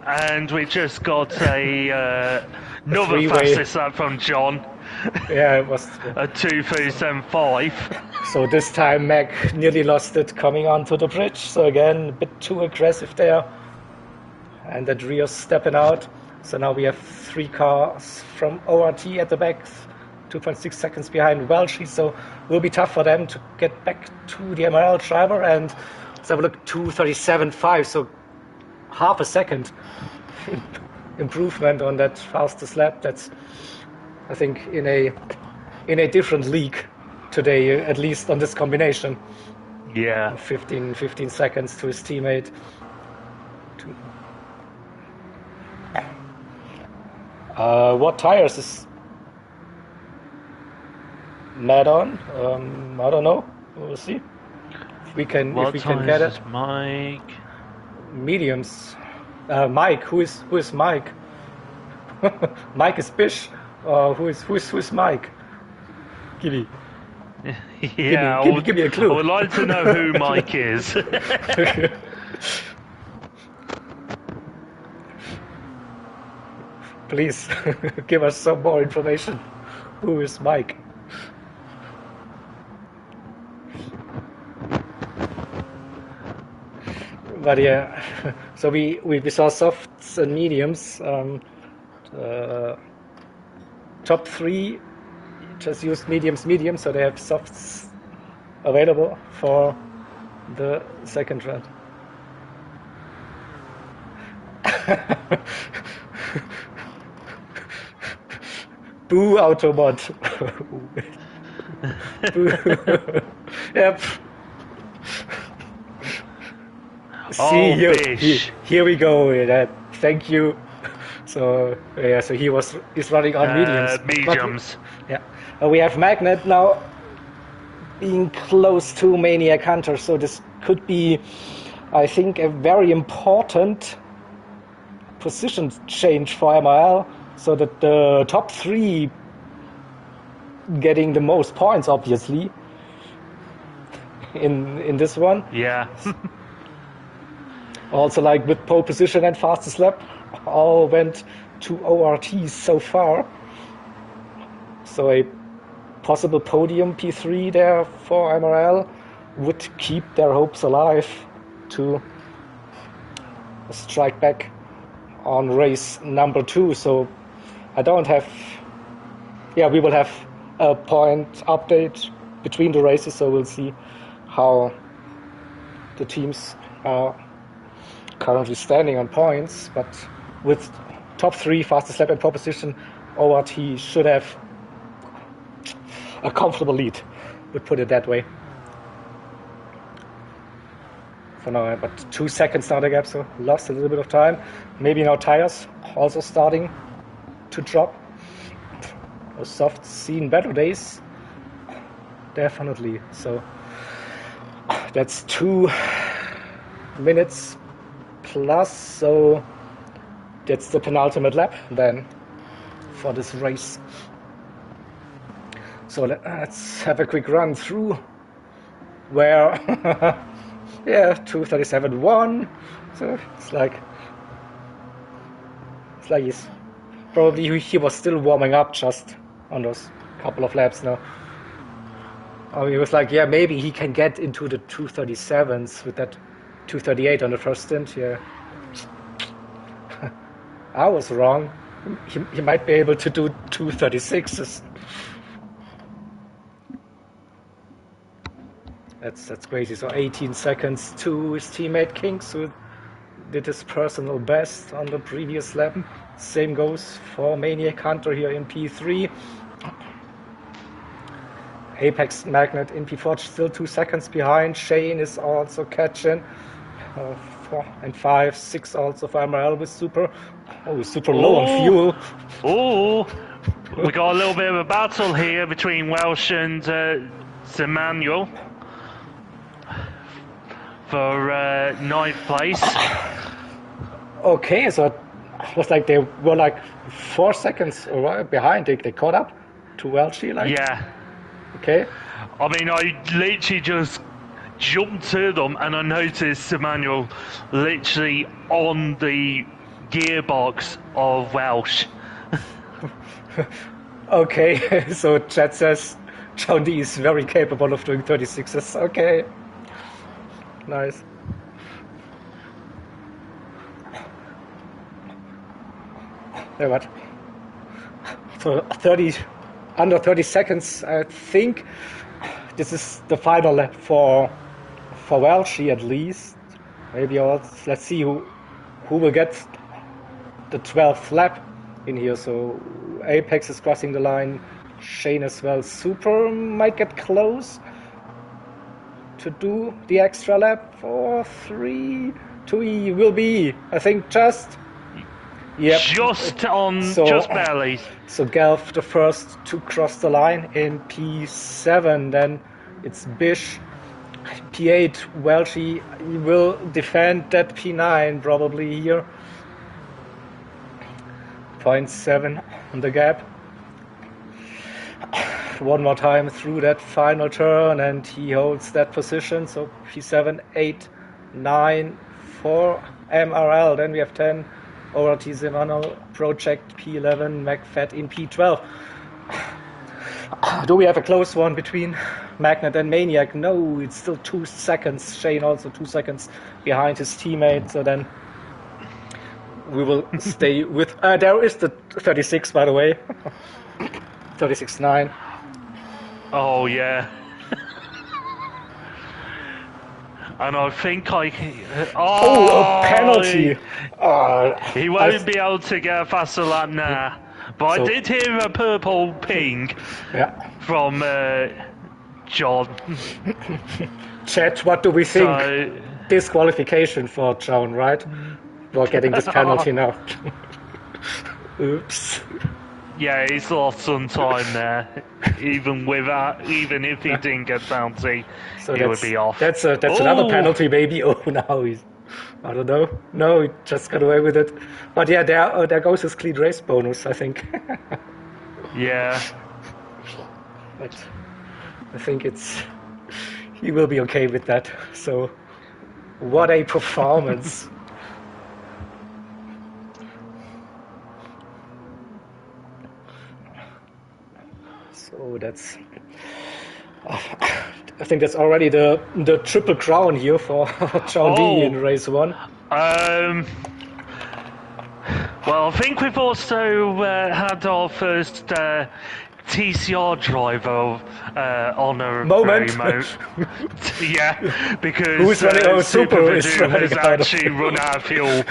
And we just got another three-way fastest lap from John. Yeah, it was A 2:37.5. So this time Mac nearly lost it coming onto the bridge. So again, a bit too aggressive there. And that Rio's stepping out. So now we have 3 cars from ORT at the back, 2.6 seconds behind Welchie. So it will be tough for them to get back to the MRL driver. And let's have a look, 2:37.5. So half a second improvement on that fastest lap. That's, I think, in a different league today, at least on this combination. Yeah. 15 seconds to his teammate. What tires is Matt on? I don't know. We'll see. If we can get it. Mike? Mediums. Mike. Who is Mike? Mike is Bish. Who is Mike? Give me a clue. I would like to know who Mike is. Please give us some more information. Who is Mike? But yeah, so we saw softs and mediums. Top 3 just used mediums, so they have softs available for the second round. Boo Automod. Yep. See, here we go. Thank you. So yeah, so he's running on mediums. We have Magnet now being close to Maniac Hunter, so this could be, I think, a very important position change for MRL, so that the top 3 getting the most points, obviously, in this one. Yeah. Also, like with pole position and fastest lap, all went to ORTs so far. So a possible podium P3 there for MRL would keep their hopes alive to strike back on race number 2. So I don't have... Yeah, we will have a point update between the races, so we'll see how the teams are currently standing on points. But with top 3, fastest lap and pole position, ORT should have a comfortable lead, would put it that way. For now, but 2 seconds now the gap, so lost a little bit of time. Maybe now tires also starting to drop. Soft seen better days, definitely. So that's 2 minutes plus, so that's the penultimate lap then for this race. So let's have a quick run through where yeah, 2:37.1. So it's like he was still warming up just on those couple of laps now. Oh, he was like, yeah, maybe he can get into the 2:37s with that 2:38 on the first stint. Yeah, I was wrong. He might be able to do 2:36s. That's crazy. So 18 seconds to his teammate Kings, who did his personal best on the previous lap. Same goes for Maniac Hunter here in P3. Apex Magnet in P4 still 2 seconds behind. Shane is also catching. 4 and 5, 6 also for MRL with super. Oh, super low on fuel. Oh, we got a little bit of a battle here between Welsh and Emmanuel for 9th place. Okay, so it was like they were like 4 seconds behind. They caught up to Welsh, like. Yeah. Okay. I mean, I literally just jumped to them and I noticed Emmanuel literally on the gearbox of Welsh. Okay, so chat says John D is very capable of doing 36s. Okay. Nice. Yeah, what? So under 30 seconds, I think this is the final lap for Welsh at least. Maybe also, let's see who will get the 12th lap in here, so Apex is crossing the line, Shane as well. Super might get close to do the extra lap. 4, 3, 2, he will be, I think, just... Yep. Just barely. So Gelf the first to cross the line in P7, then it's Bish. P8, Welchie, he will defend that P9 probably here. 0.7 on the gap. One more time through that final turn and he holds that position. So P7, 8, 9, 4, MRL. Then we have 10, ORT Zemano, Project P11, McFat in P12. Do we have a close one between Magnet and Maniac? No, it's still 2 seconds. Shane also 2 seconds behind his teammate. So then we will stay with... there is the 36, by the way. 36.9. Oh, yeah. And I think I... a penalty! He won't be able to get a faster lap now. But I did hear a purple ping from John. Chat, what do we think? Disqualification for John, right? For getting this penalty now. Oops. Yeah, he's lost some time there. Even if he didn't get bounty, so he would be off. That's another penalty, maybe. Oh, now he's... I don't know. No, he just got away with it. But yeah, there goes his clean race bonus, I think. Yeah. But I think he will be okay with that. So, what a performance. So that's... I think that's already the triple crown here for John D in race 1. Well, I think we've also had our first TCR driver on a moment. Yeah, because who's running? Super is running has actually run out of fuel.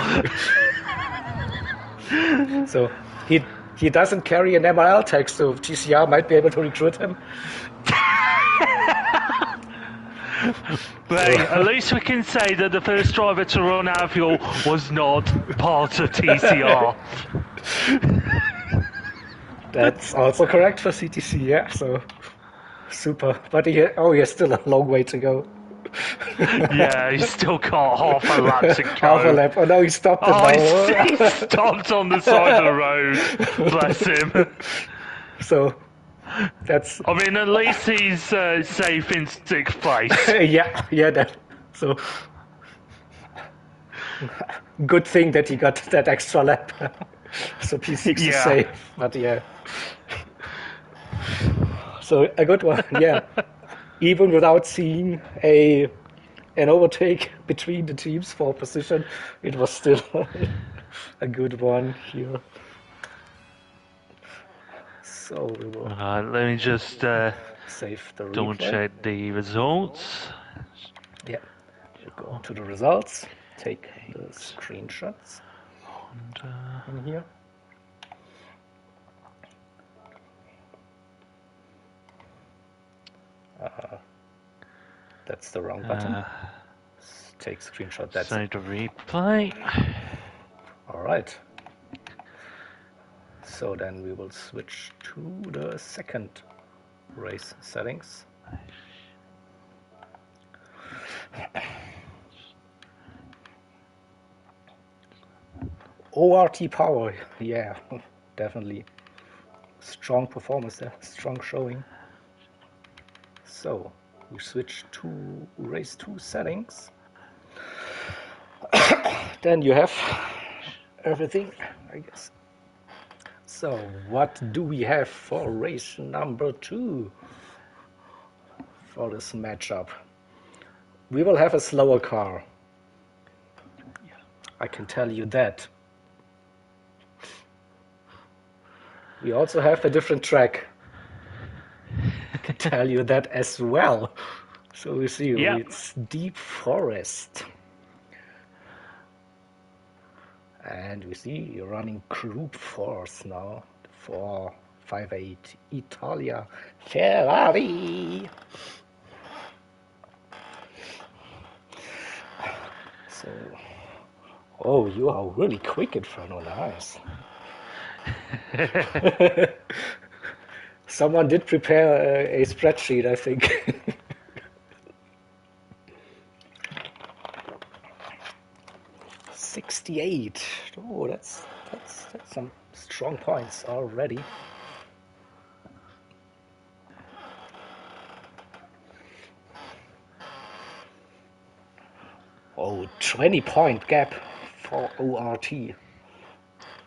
So he doesn't carry an MRL tag, so TCR might be able to recruit him. But at least we can say that the first driver to run out of fuel was not part of TCR. That's also correct for CTC, yeah, so super. But he has still a long way to go. Yeah, he's still got half a lap to go. Half a lap. Oh no, he stopped it now. He stopped on the side of the road. Bless him. So... That's. I mean, at least he's safe in 6th place. yeah. So good thing that he got that extra lap. So P6 is safe, but yeah. So a good one, yeah. Even without seeing an overtake between the teams for position, it was still a good one here. So we will let me just save the double check the results. Yeah, we'll go to the results, take the screenshots in here. That's the wrong button. Take screenshot. That's save the replay. All right. So then we will switch to the second race settings. ORT power, yeah, definitely. Strong performance there, strong showing. So we switch to race 2 settings. Then you have everything, I guess. So what do we have for race number 2 for this matchup? We will have a slower car. I can tell you that. We also have a different track. I can tell you that as well. So we see it's Deep Forest. And we see you're running Group 4s now. 458 Italia Ferrari. So, oh, you are really quick, Inferno. Nice. Someone did prepare a spreadsheet, I think. 68. Oh, that's some strong points already. Oh, 20-point gap for ORT.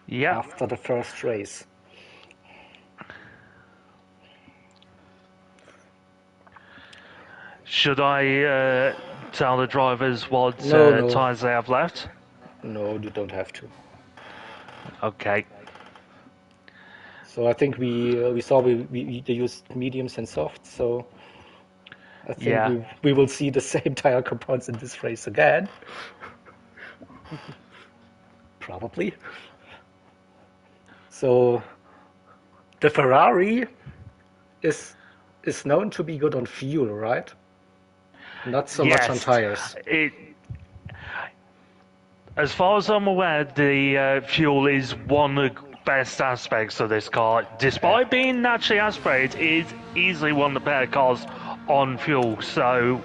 Yeah. After the first race. Should I tell the drivers what No. tyres they have left? No, you don't have to. Okay. So I think we saw they used mediums and softs, so I think we will see the same tire compounds in this race again. Probably. So the Ferrari is known to be good on fuel, right? Not so much on tires. As far as I'm aware, the fuel is one of the best aspects of this car. Despite being naturally aspirated, it is easily one of the better cars on fuel. So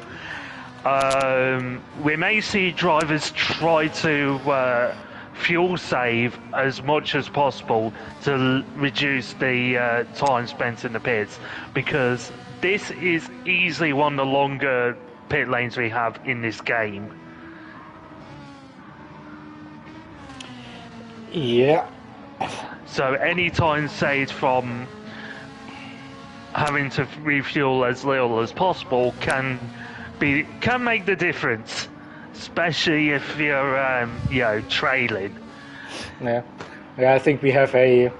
we may see drivers try to fuel save as much as possible to reduce the time spent in the pits, because this is easily one of the longer pit lanes we have in this game. Yeah. So any time saved from having to refuel as little as possible can make the difference, especially if you're trailing. Yeah, I think we have a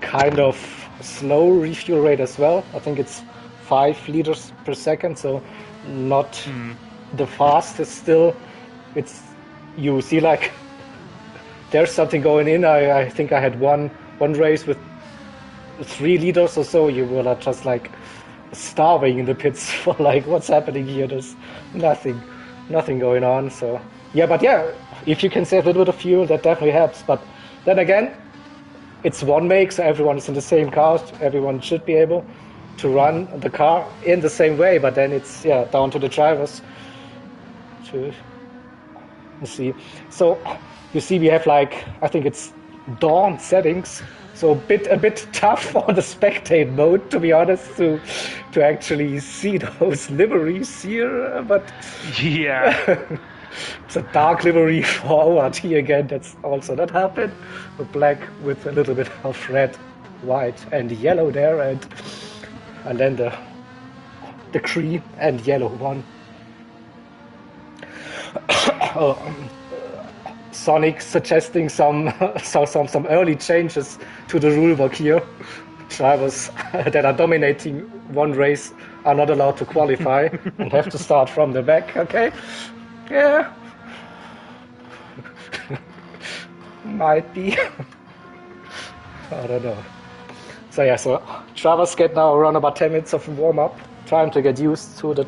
kind of slow refuel rate as well. I think it's 5 liters per second, so not the fastest still. You see, like, there's something going in. I think I had one race with 3 liters or so. You were just like starving in the pits for like, what's happening here? There's nothing going on. So yeah, if you can save a little bit of fuel, that definitely helps. But then again, it's one make, so everyone is in the same car. Everyone should be able to run the car in the same way. But then it's down to the drivers to see. So you see, we have like, I think it's dawn settings, so a bit tough on the spectate mode, to be honest, to actually see those liveries here. But yeah. It's a dark livery for ORT again. That's also not happened. The black with a little bit of red, white, and yellow there, and then the cream and yellow one. Sonic suggesting some early changes to the rule book here. Drivers that are dominating one race are not allowed to qualify and have to start from the back. Okay. Yeah. Might be. I don't know. So drivers get now around about 10 minutes of warm-up, trying to get used to the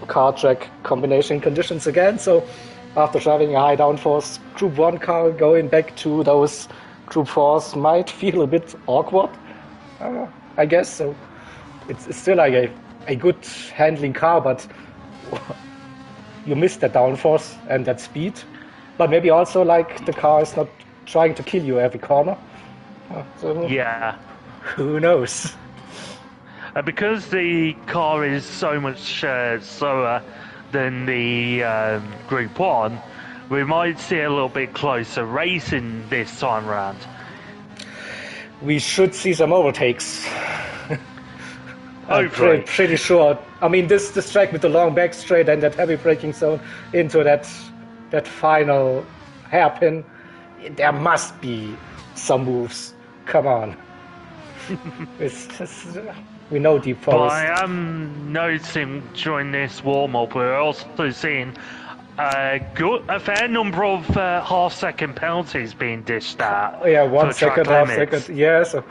car track combination conditions again. So after driving a high downforce Group 1 car, going back to those Group 4s might feel a bit awkward, I guess. So it's still like a good handling car, but you miss that downforce and that speed. But maybe also like the car is not trying to kill you every corner. So yeah. Who knows? Because the car is so much slower than the Group 1, we might see a little bit closer racing this time around. We should see some overtakes. I'm pretty sure. I mean, this track with the long back straight and that heavy braking zone into that final hairpin, there must be some moves. Come on. We know Deep Forest. But I am noticing during this warm-up, we're also seeing a fair number of half-second penalties being dished out. Yeah, 1 for track second, half limits. second. Yeah, so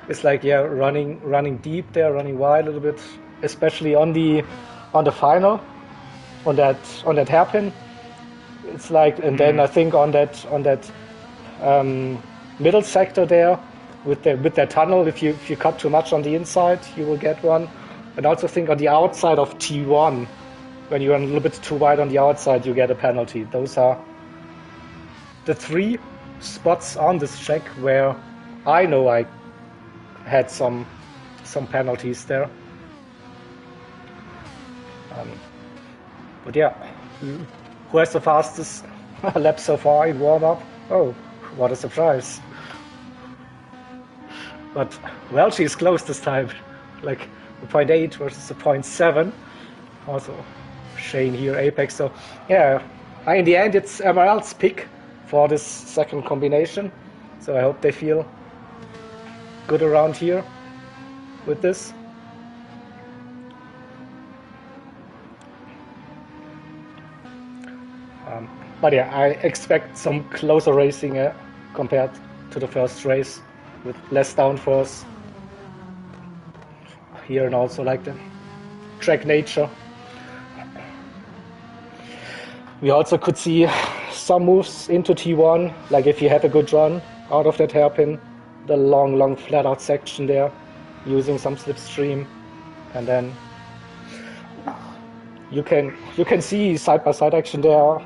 it's like, yeah, running deep there, running wide a little bit, especially on the final, on that hairpin. It's like, and then I think on that middle sector there with that tunnel, if you cut too much on the inside, you will get one. And also think on the outside of T1, when you run a little bit too wide on the outside, you get a penalty. Those are the 3 spots on this track where I know I had some penalties there. But yeah, who has the fastest lap so far in warm-up? Oh, what a surprise. But Welchie is close this time, like the 0.8 versus the 0.7. Also Shane here, Apex. So yeah, in the end it's MRL's pick for this second combination. So I hope they feel good around here with this. But yeah, I expect some closer racing compared to the first race with less downforce here, and also like the track nature. We also could see some moves into T1, like if you have a good run out of that hairpin, the long flat out section there, using some slipstream, and then you can see side by side action there.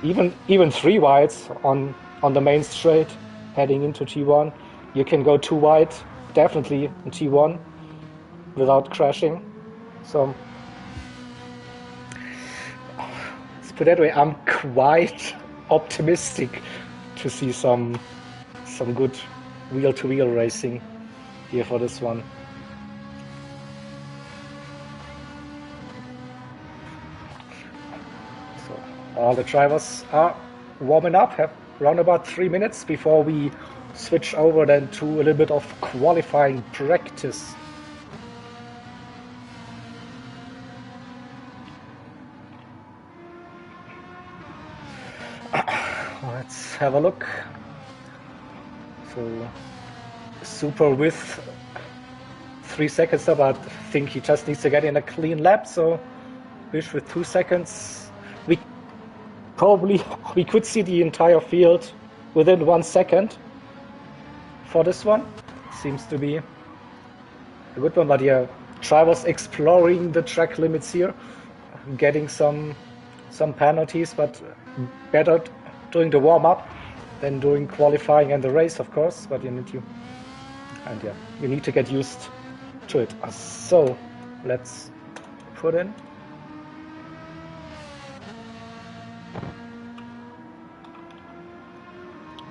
Even 3 wides on the main straight heading into T1. You can go 2 wide definitely in T1 without crashing. So let's put it that way, I'm quite optimistic to see some good wheel-to-wheel racing here for this one. All the drivers are warming up, have around about 3 minutes before we switch over then to a little bit of qualifying practice. Let's have a look. So Super with 3 seconds up, but I think he just needs to get in a clean lap. So Wish with 2 seconds. We could see the entire field within 1 second for this one. Seems to be a good one, but yeah, drivers exploring the track limits here, getting some penalties, but better doing the warm-up than doing qualifying and the race, of course, but you need to get used to it. So let's put in.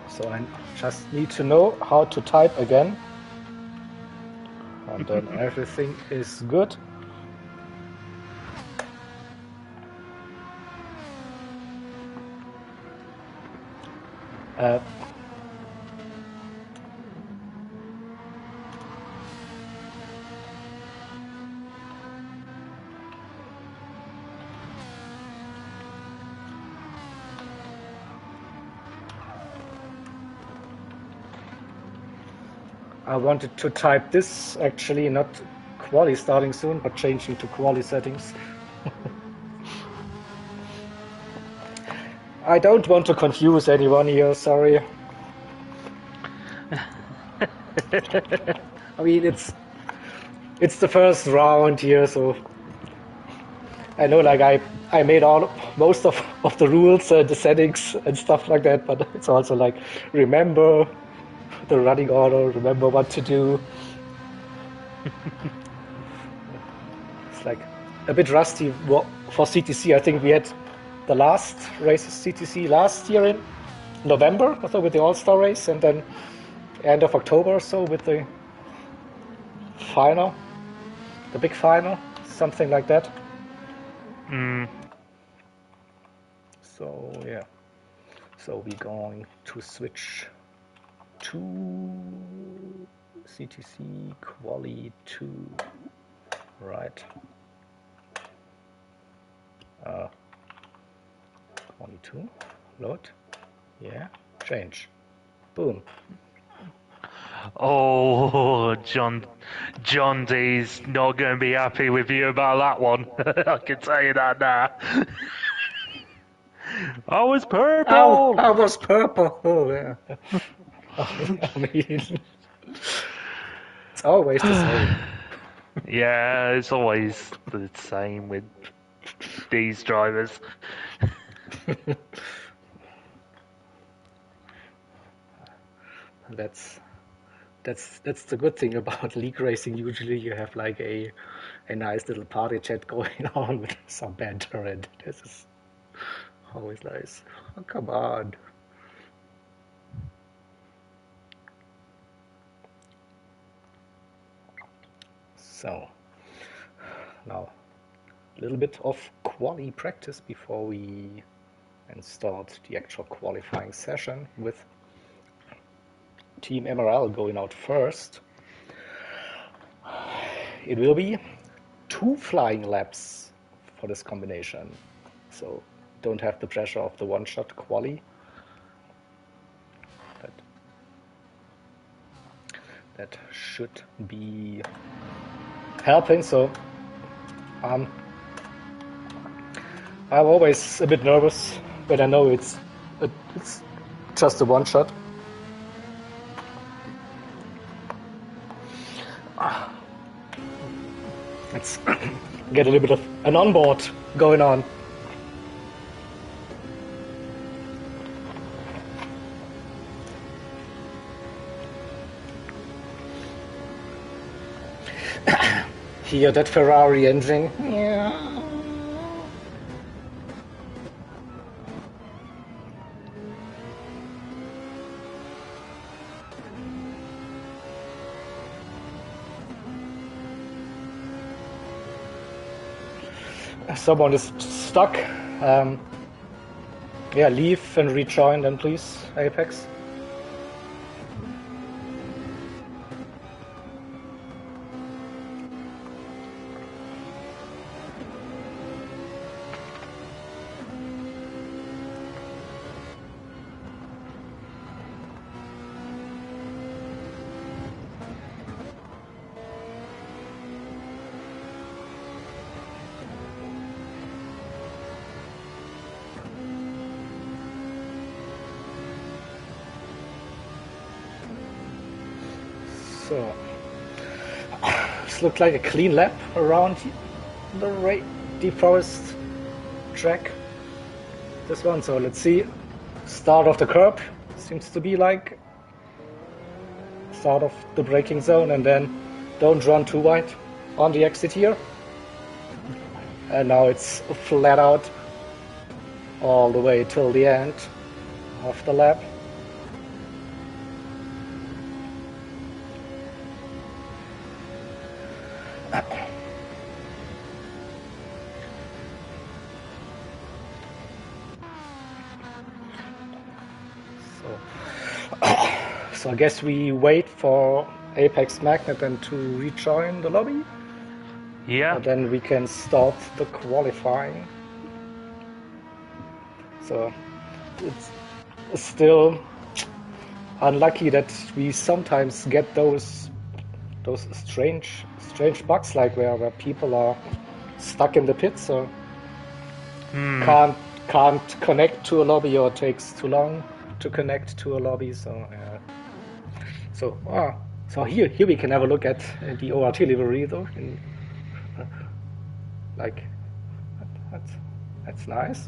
So I just need to know how to type again, and then everything is good. I wanted to type this actually, not quali starting soon, but changing to quali settings. I don't want to confuse anyone here, sorry. I mean, it's the first round here, so I know, like I made most of the rules, the settings and stuff like that, but it's also like, remember the running order, remember what to do. It's like a bit rusty for CTC. I think we had the last race of CTC last year in November or so with the All-Star race, and then end of October or so with the final, the big final, something like that. So yeah, so we're going to switch to CTC Quali 2, right? 2, load, yeah, change, boom. Oh, John D's not going to be happy with you about that one. I can tell you that now. I was purple. I was purple. Oh, yeah. I mean, it's always the same. Yeah, it's always the same with these drivers. That's the good thing about league racing. Usually you have like a nice little party chat going on with some banter, and this is always nice. Oh, come on. So now a little bit of quali practice before we and start the actual qualifying session with Team MRL going out first. It will be 2 flying laps for this combination, so don't have the pressure of the one-shot quali. That should be helping. So I'm always a bit nervous when I know it's just a one-shot. Let's get a little bit of an onboard going on. Hear that Ferrari engine? Yeah. Someone is stuck. Yeah, leave and rejoin then please, Apex. So, this looked like a clean lap around the Deep Forest track. This one, so let's see. Start of the curb seems to be like start of the braking zone, and then don't run too wide on the exit here. And now it's flat out all the way till the end of the lap. So I guess we wait for Apex Magnet then to rejoin the lobby. Yeah. And then we can start the qualifying. So it's still unlucky that we sometimes get those strange bugs, like where people are stuck in the pit, so can't connect to a lobby, or it takes too long to connect to a lobby. So so here we can have a look at the ORT livery though. Like that's nice.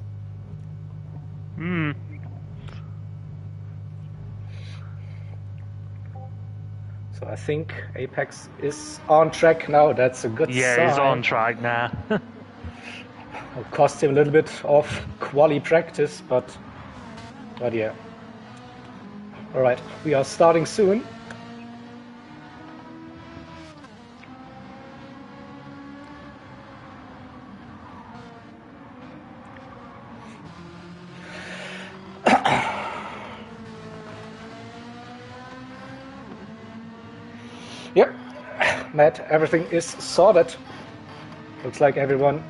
So I think Apex is on track now. That's a good sign. Yeah, he's on track now. It'll cost him a little bit of quali practice, but yeah. All right, we are starting soon. Yep, Matt, everything is sorted. Looks like everyone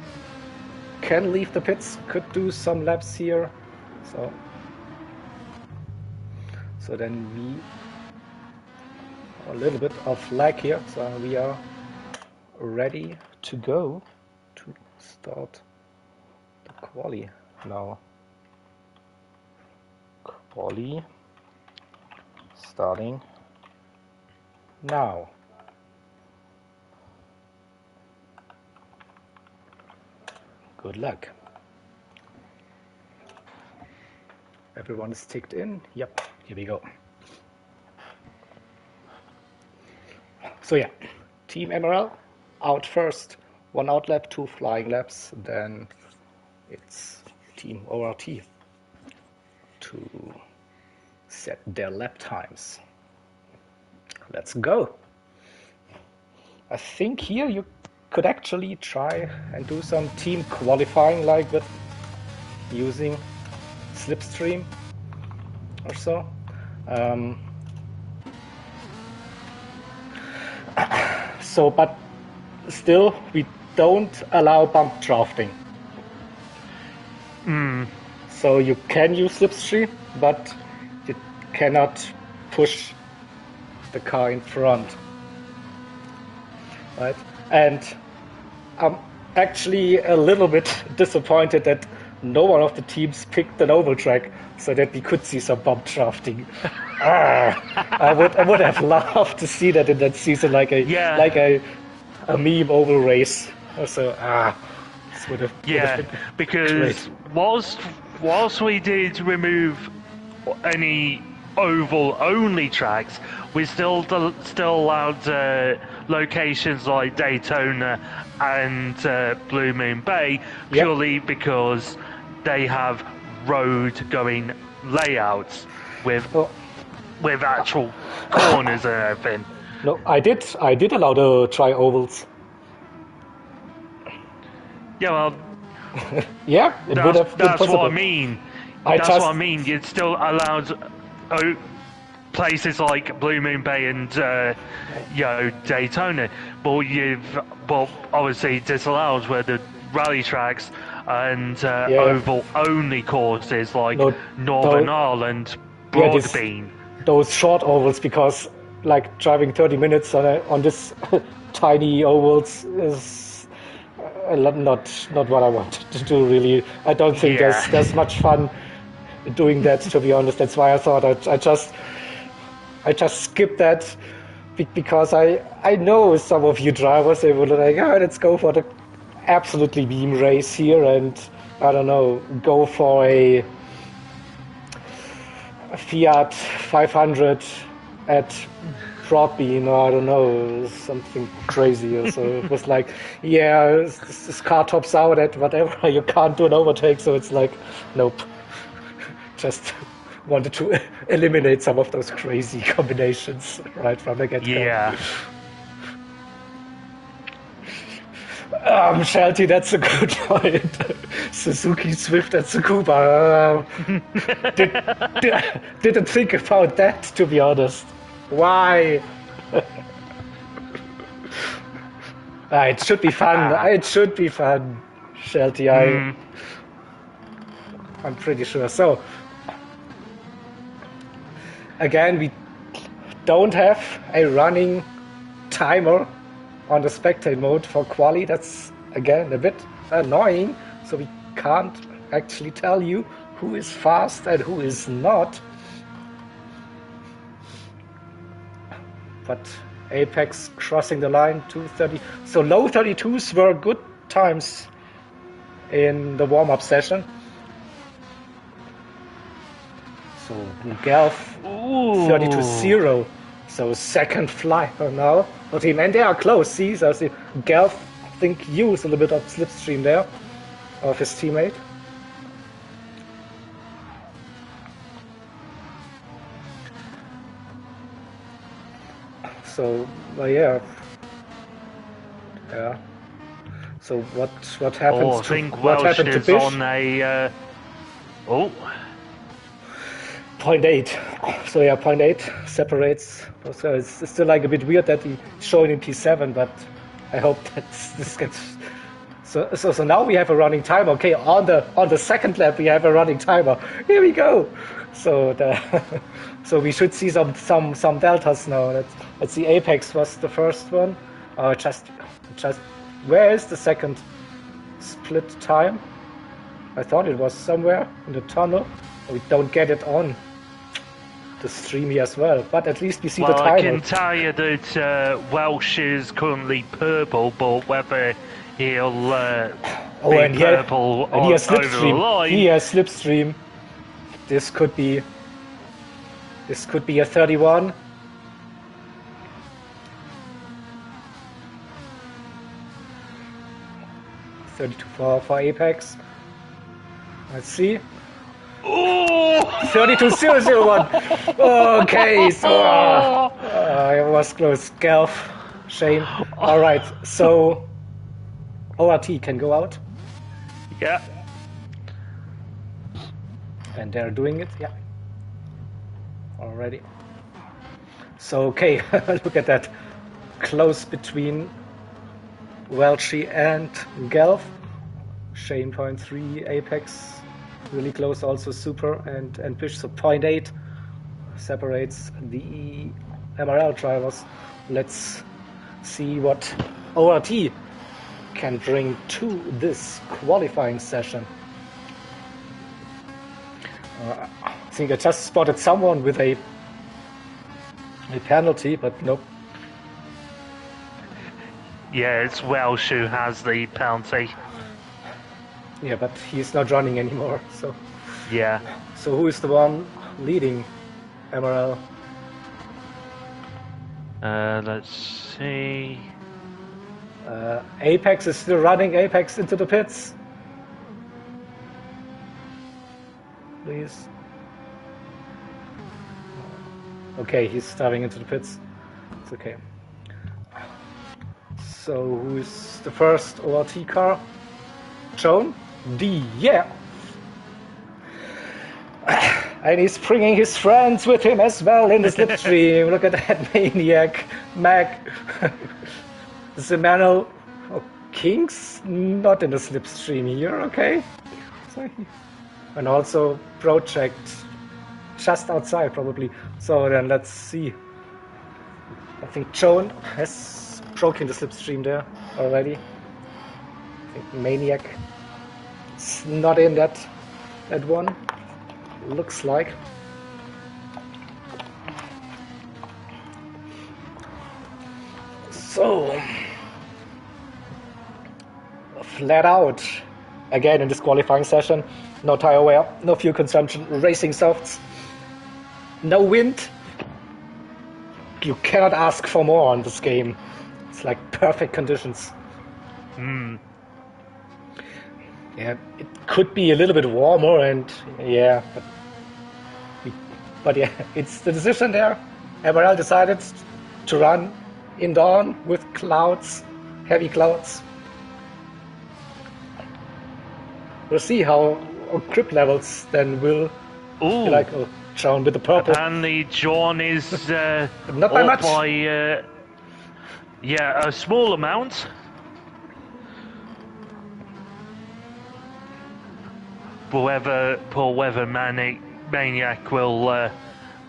can leave the pits, could do some laps here, So then we a little bit of lag here, so we are ready to go to start the quali now. Quali starting now. Good luck. Everyone is ticked in. Yep, here we go. So yeah, Team MRL out first. 1 out lap, 2 flying laps. Then it's Team ORT to set their lap times. Let's go. I think here you could actually try and do some team qualifying, like with using slipstream or so. But still, we don't allow bump drafting. So you can use slipstream, but you cannot push the car in front, right? And I'm actually a little bit disappointed that no one of the teams picked an oval track so that we could see some bump drafting. I would have loved to see that in that season, like a meme oval race. So this would have been because great. whilst we did remove any oval only tracks, we still allowed locations like Daytona and Blue Moon Bay purely because they have road going layouts with actual corners and everything. No, I did allow the tri ovals. Yeah, well, yeah, it would have been possible. What I mean. That's what I mean. You'd still allowed places like Blue Moon Bay and Daytona, but obviously disallowed where the rally tracks and oval only courses like Northern Ireland, Broadbean. Those short ovals, because like driving 30 minutes on this tiny ovals is not what I want to do, really. I don't think there's much fun doing that, to be honest. That's why I thought I just skipped that, because I know some of you drivers, they were like, let's go for the absolutely beam race here, and I don't know, go for a Fiat 500 at Broadbean, or I don't know, something crazy. So it was like, this car tops out at whatever, you can't do an overtake, so it's like, nope. Just wanted to eliminate some of those crazy combinations right from the get-go. Yeah. Shelty, that's a good point. Suzuki, Swift, and Tsukuba. Didn't think about that, to be honest. Why? It should be fun. It should be fun, Shelty. I'm pretty sure. So, again, we don't have a running timer on the spectate mode for quali. That's again a bit annoying, so we can't actually tell you who is fast and who is not. But Apex crossing the line, 2:30. So low 32s were good times in the warm-up session. So Gelf 32-0. So second flyer now. And they are close, see? So Gelf, I think, used a little bit of slipstream there of his teammate. So, yeah. So what happens? I think what Welsh happened to is Bish? on a 0.8. So yeah, 0.8 separates. So it's still like a bit weird that he's showing in P7, but I hope that this gets So now we have a running timer. Okay, on the second lap we have a running timer. Here we go. So so we should see some deltas now. Let's see. Apex was the first one. Just where is the second split time? I thought it was somewhere in the tunnel. We don't get it on the stream here as well, but at least we see the timer. I can tell you that Welsh is currently purple, but whether he'll be purple and he has over the line. He has slipstream. This could be a 31. For Apex. Let's see. Oh! 32.001. Okay, so it was close. Gelf, shame. All right, so ORT can go out. Yeah. And they're doing it. Yeah. Already. So okay, look at that. Close between Welchie and Gelf. Shane 0.3, Apex really close, also Super and Fish, so 0.8 separates the MRL drivers. Let's see what ORT can bring to this qualifying session. I think I just spotted someone with a penalty, but nope. Yeah, it's Welsh who has the penalty. Yeah, but he's not running anymore, so... Yeah. So who is the one leading MRL? Let's see... Apex is still running. Apex into the pits. Please. Okay, he's starting into the pits. It's okay. So who's the first ORT car? Joan? D, yeah. And he's bringing his friends with him as well in the slipstream. Look at that maniac, Mac. Zemano. Oh, King's not in the slipstream here, okay. And also Project just outside probably. So then let's see. I think Joan has broken the slipstream there already. I think Maniac is not in that one. Looks like. So flat out again in this qualifying session. No tire wear, no fuel consumption, racing softs, no wind. You cannot ask for more on this game. It's like perfect conditions. Yeah, it could be a little bit warmer and yeah, but yeah, it's the decision there. MRL decided to run in dawn with clouds, heavy clouds. We'll see how grip levels then will be like. Oh, John with the purple. And the John is not by much. By a small amount. But whether Maniac will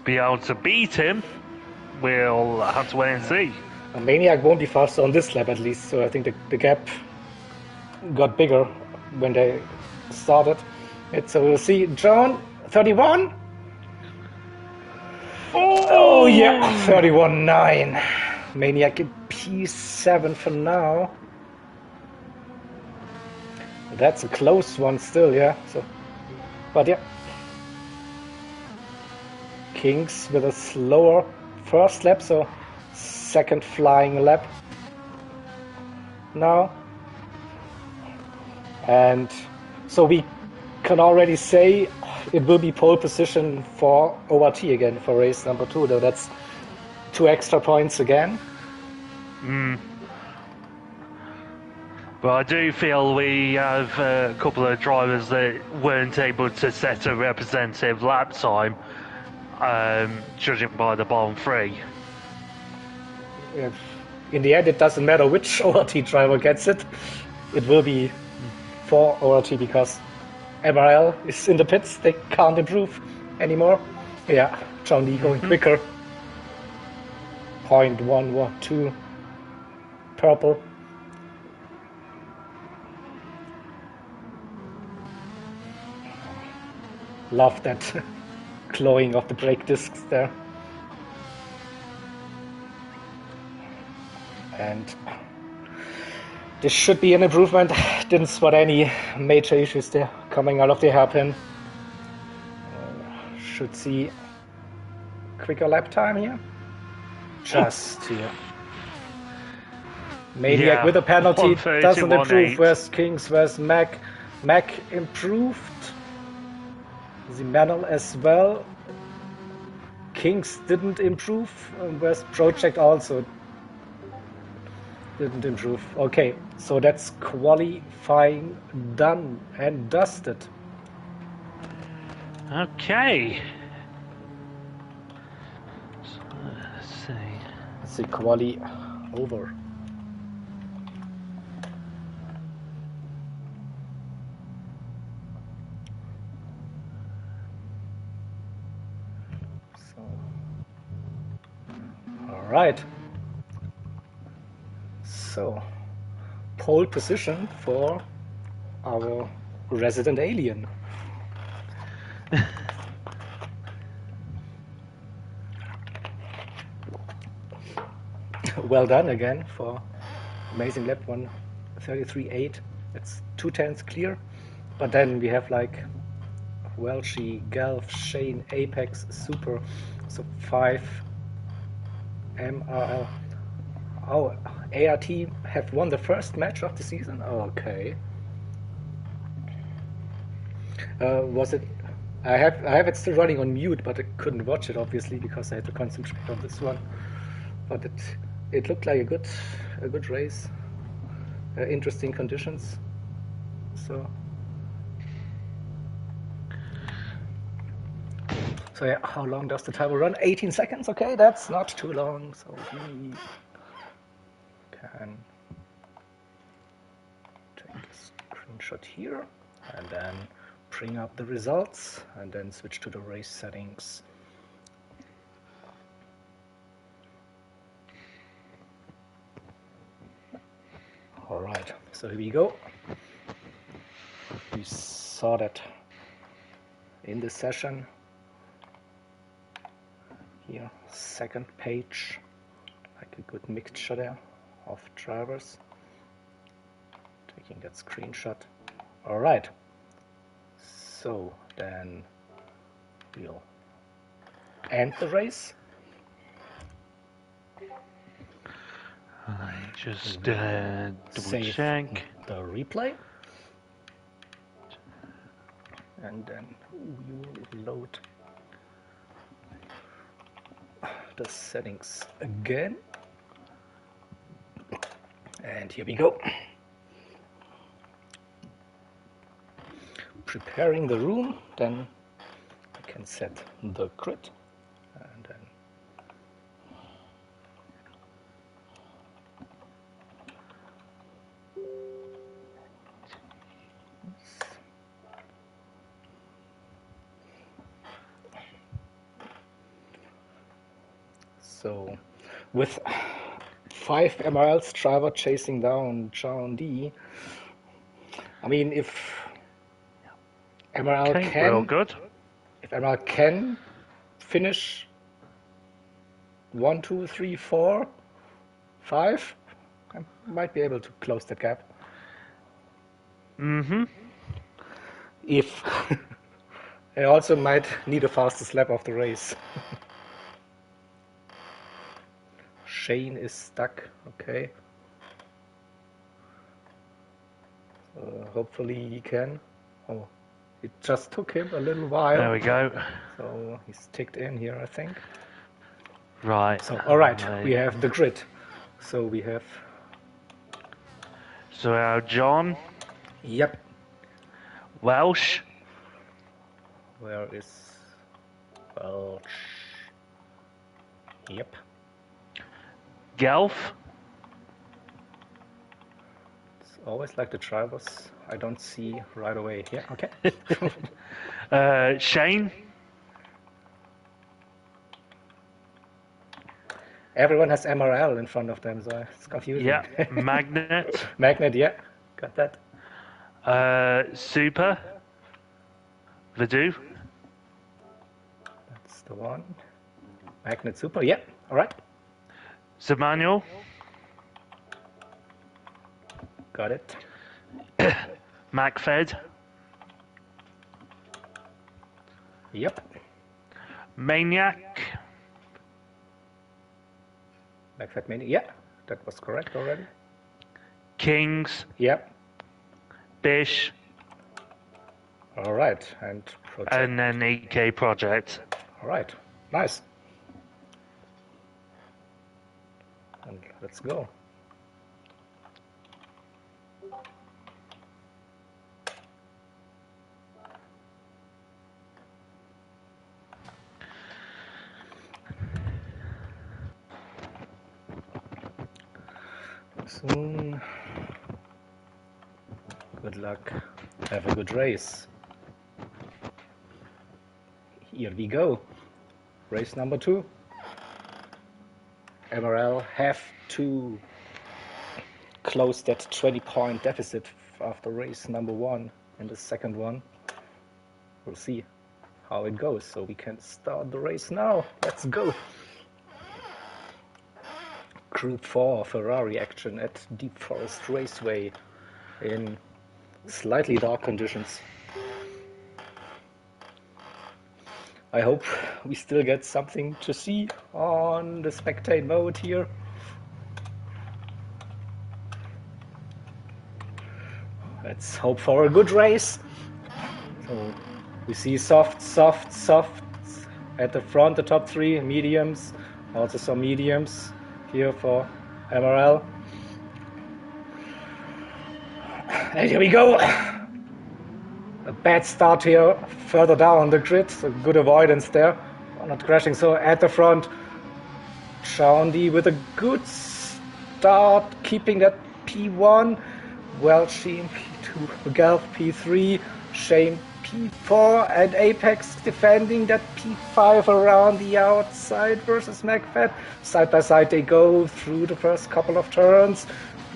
be able to beat him, we'll have to wait and see. Maniac won't be faster on this lap at least, so I think the gap got bigger when they started. So we'll see. John, 31. Oh yeah, 31.9. Maniac in P7 for now. That's a close one still, yeah. So, but yeah. Kings with a slower first lap, so second flying lap now. And so we can already say it will be pole position for ORT again for race number 2, though that's 2 extra points again. But I do feel we have a couple of drivers that weren't able to set a representative lap time, judging by the bottom 3. Yeah. In the end, it doesn't matter which ORT driver gets it. it will be for ORT because MRL is in the pits. They can't improve anymore. Yeah, John Lee going quicker. 0.112 purple. Love that glowing of the brake discs there. And this should be an improvement. Didn't spot any major issues there coming out of the hairpin. Should see quicker lap time here. Just here. Maniac with a penalty doesn't improve. Where's Kings? Where's Mac? Mac improved. Zimanel as well. Kings didn't improve. Where's Project also didn't improve. Okay, so that's qualifying done and dusted. Okay. So, let's see. Let's see, quali over. So, all right. So, pole position for our resident alien. Well done again for amazing lap 1:33.8. It's 2/10 clear, but then we have like Welshi, Gelf, Shane, Apex, Super, so 5 MRL. Oh, ART have won the first match of the season? Okay. Was it? I have it still running on mute, but I couldn't watch it obviously because I had to concentrate on this one. But it looked like a good race. Interesting conditions. So yeah, how long does the timer run? 18 seconds. Okay, that's not too long. So we can take a screenshot here and then bring up the results and then switch to the race settings. All right, so here we go. We saw that in the session. Here, second page, like a good mixture there of drivers. Taking that screenshot. All right, so then we'll end the race. I just double check the replay, and then we will load the settings again, and here we go. Preparing the room, then I can set the grid, and then so with 5 MRLs driver chasing down John D. I mean, if MRL if MRL can finish 1, 2, 3, 4, 5, I might be able to close that gap. If I also might need a fastest lap of the race. Shane is stuck, okay. Hopefully he can. Oh, it just took him a little while. There we go. So he's ticked in here, I think. Right. So, all right, we have the grid. So we have... So our John. Yep. Welsh. Where is Welsh? Yep. Gelf. always like the drivers I don't see right away. Yeah, okay. Shane. Everyone has MRL in front of them, so it's confusing. Yeah. Magnet. Magnet, yeah, got that. Super. Vadu. That's the one. Magnet Super, yeah, all right. Zemanuel. Got it. MacFed. Yep. Maniac. MacFed Mini, yeah, that was correct already. Kings. Yep. Bish. All right, and Project. And then EK Project. All right, nice. And let's go. Soon. Good luck. Have a good race. Here we go. Race number 2. MRL have to close that 20-point deficit after race number 1 and the second one. We'll see how it goes. So we can start the race now. Let's go. Group 4 Ferrari action at Deep Forest Raceway in slightly dark conditions. I hope we still get something to see on the spectate mode here. Let's hope for a good race. So we see softs at the front, the top 3, mediums, also some mediums here for MRL. And here we go. A bad start here, further down the grid, so good avoidance there. Not crashing, so at the front, Chaundi with a good start, keeping that P1. Welshim P2, Gelf P3, Shane P4, and Apex defending that P5 around the outside versus MacFed. Side by side they go through the first couple of turns.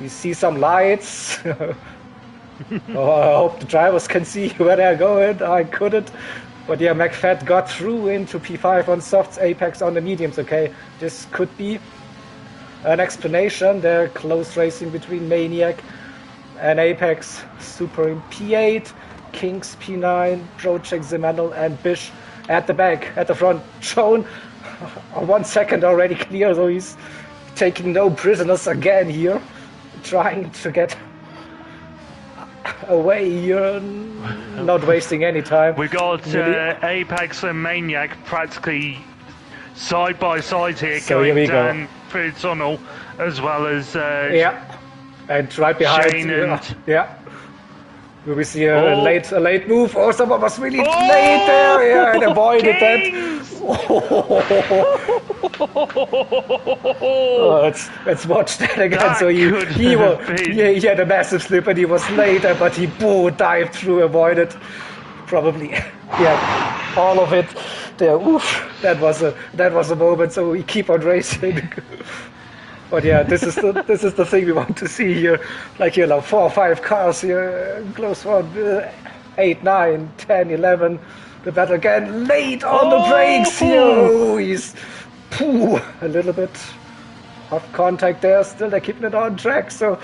We see some lights. Oh, I hope the drivers can see where they're going. I couldn't. But yeah, MacFed got through into P5 on softs, Apex on the mediums. Okay, this could be an explanation. They're close racing between Maniac and Apex. Super in P8, Kings P9, Project Zemanel and Bish at the back, at the front. Shown 1 second already clear, so he's taking no prisoners again here. Trying to get away here, not wasting any time. We got Apex and Maniac practically side by side here, so going here down through the tunnel, as well as yeah, and right behind Shane and yeah. We see a late move. Oh, someone was really late there, yeah, and avoided that. Oh, let's watch that again. That so he had a massive slip and he was later, but he dived through, avoided probably yeah, all of it. There, oof, that was a moment. So we keep on racing. But yeah, this is the thing we want to see here. Like, you know, 4 or 5 cars here, close one, 8, 9, 10, 11. The battle again, late on the brakes here. Oh, he's a little bit of contact there. Still, they're keeping it on track. So,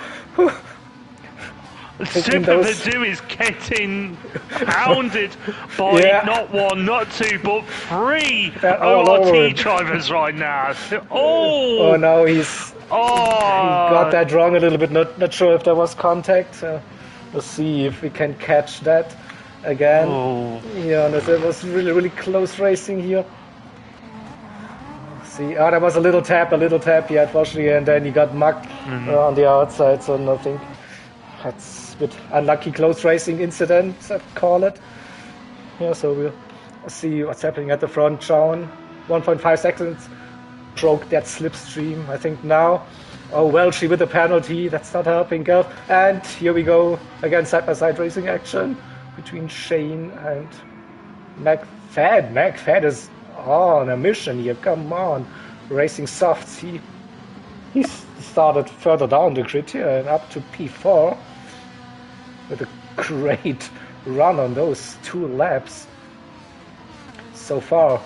Super Vadu is getting hounded by not 1, not 2, but 3 ORT drivers right now. Oh no, he got that wrong a little bit. Not sure if there was contact. We'll see if we can catch that again. Yeah, it was really close racing here. See, there was a little tap, yeah, unfortunately, and then he got mugged on the outside, so nothing. That's a bit unlucky close racing incident, I'd call it. Yeah, so we'll see what's happening at the front. John, 1.5 seconds, broke that slipstream. I think now Oh, Welsh with a penalty. That's not helping Gelf. And here we go. Again, side-by-side racing action between Shane and McFad. McFad is on a mission here. Come on. Racing softs. He started further down the grid here and up to P4 with a great run on those 2 laps. So far,